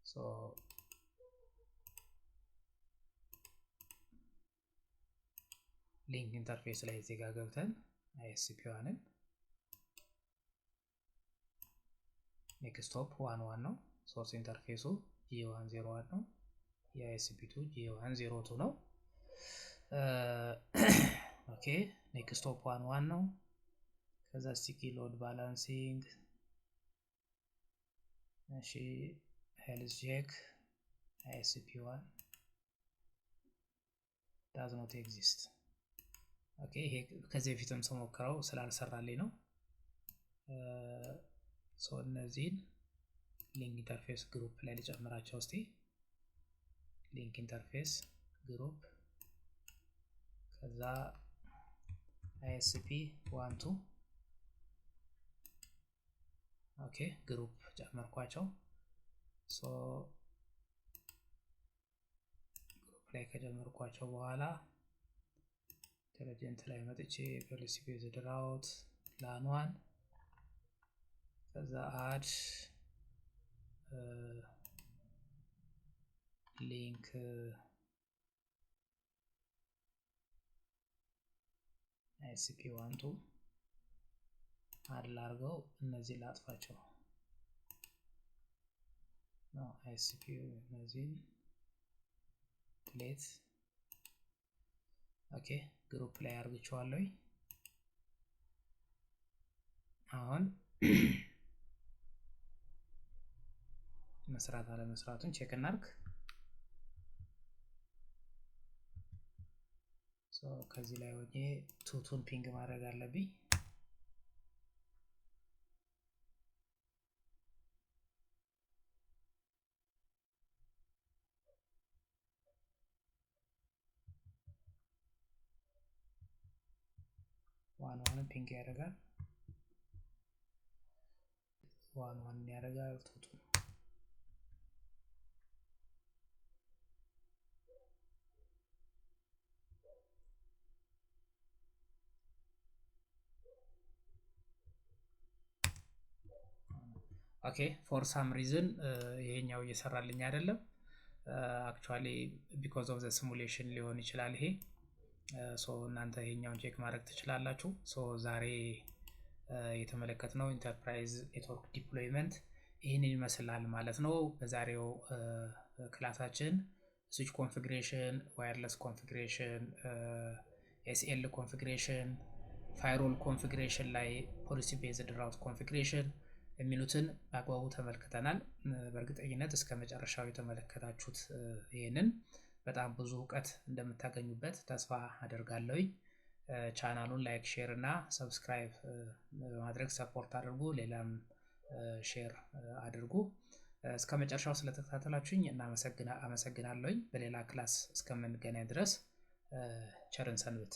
so ሊንክ ኢንተርፌስ ላይ እዚህ ጋር ገብተን ISP1ን ኔክስቶፕ 11 ነው ሶርስ ኢንተርፌሱ G101 ነው የISP2 G102 ነው ኦኬ ኔክስቶፕ 11 ነው ከዛ ስቲኪ ሎድ ባላንሲንግ እሺ ሄልዝ ቼክ ISP1 does not exist ኦኬ ይሄ ከዚህ በፊትም ስሞክረው ስላልሰራልኝ ነው ሶ እነዚህን ሊንክ ኢንተርፌስ ግሩፕ ላይ ልጨምራቸው እስቲ ሊንክ ኢንተርፌስ ግሩፕ ከዛ ISP12 ኦኬ ግሩፕ ጨመርኳቸው ሶ ግሩፕ ላይ ከጨመርኳቸው በኋላ ኢንተለጀንት ላይ መጥቼ ፖሊሲ ቤዝድ ራውት ላን1 ከዛ አድ ሊንክ ISP12 አድ ላርገው እነዚህ ላጥፋቸው ነው ISP እነዚህ ዲሌት ኦኬ ግሩፕ ላይ አርግቻለሁ አሁን መስራት አለ መስራቱን ቼክ እናርግ ሶ ከዚህ ላይ ወጪ ቱቱን ፒንግ ማድረግ አለብኝ ዋን ፒንግ ያደርጋል ዋን ያደርጋል ቱቱ ኦኬ ፎር ሳም ሪዝን ይሄኛው እየሰራልኝ አይደለም አክቹአሊ ቢኮዝ ኦፍ ዘ ሲሙሌሽን ሊሆን ይችላል ይሄ ሶ እናንተ ይሄኛውን ቼክ ማድረግ ትችላላችሁ ሶ ዛሬ የተመለከትነው ኢንተርፕራይዝ ኔትወርክ ዲፕሎይመንት ይሄንን ይመስላል ማለት ነው በዛሬው ክላሳችን ስዊች ኮንፊግሬሽን ዋየርለስ ኮንፊግሬሽን SL ኮንፊግሬሽን ፋይርዋል ኮንፊግሬሽን ላይ ፖሊሲ ቤዝድ ራውት ኮንፊግሬሽን የሚሉትን በአግባቡ ተመልክተናል በእርግጠኝነት እስከ መጨረሻው የተመለከታችሁት ይሄንን በጣም ብዙ ዕውቀት እንደምታገኙበት ተስፋ አደርጋለሁ ቻናሉን ላይክ ሼር እና ሰብስክራይብ ማድረግ ሰፖርት አድርጉ ሌላም ሼር አድርጉ እስከ መጨረሻው ስለተከታተላችሁኝ እና አመሰግናለሁ በሌላ ክላስ እስከምንገናኝ ድረስ ቸርን ሰንብት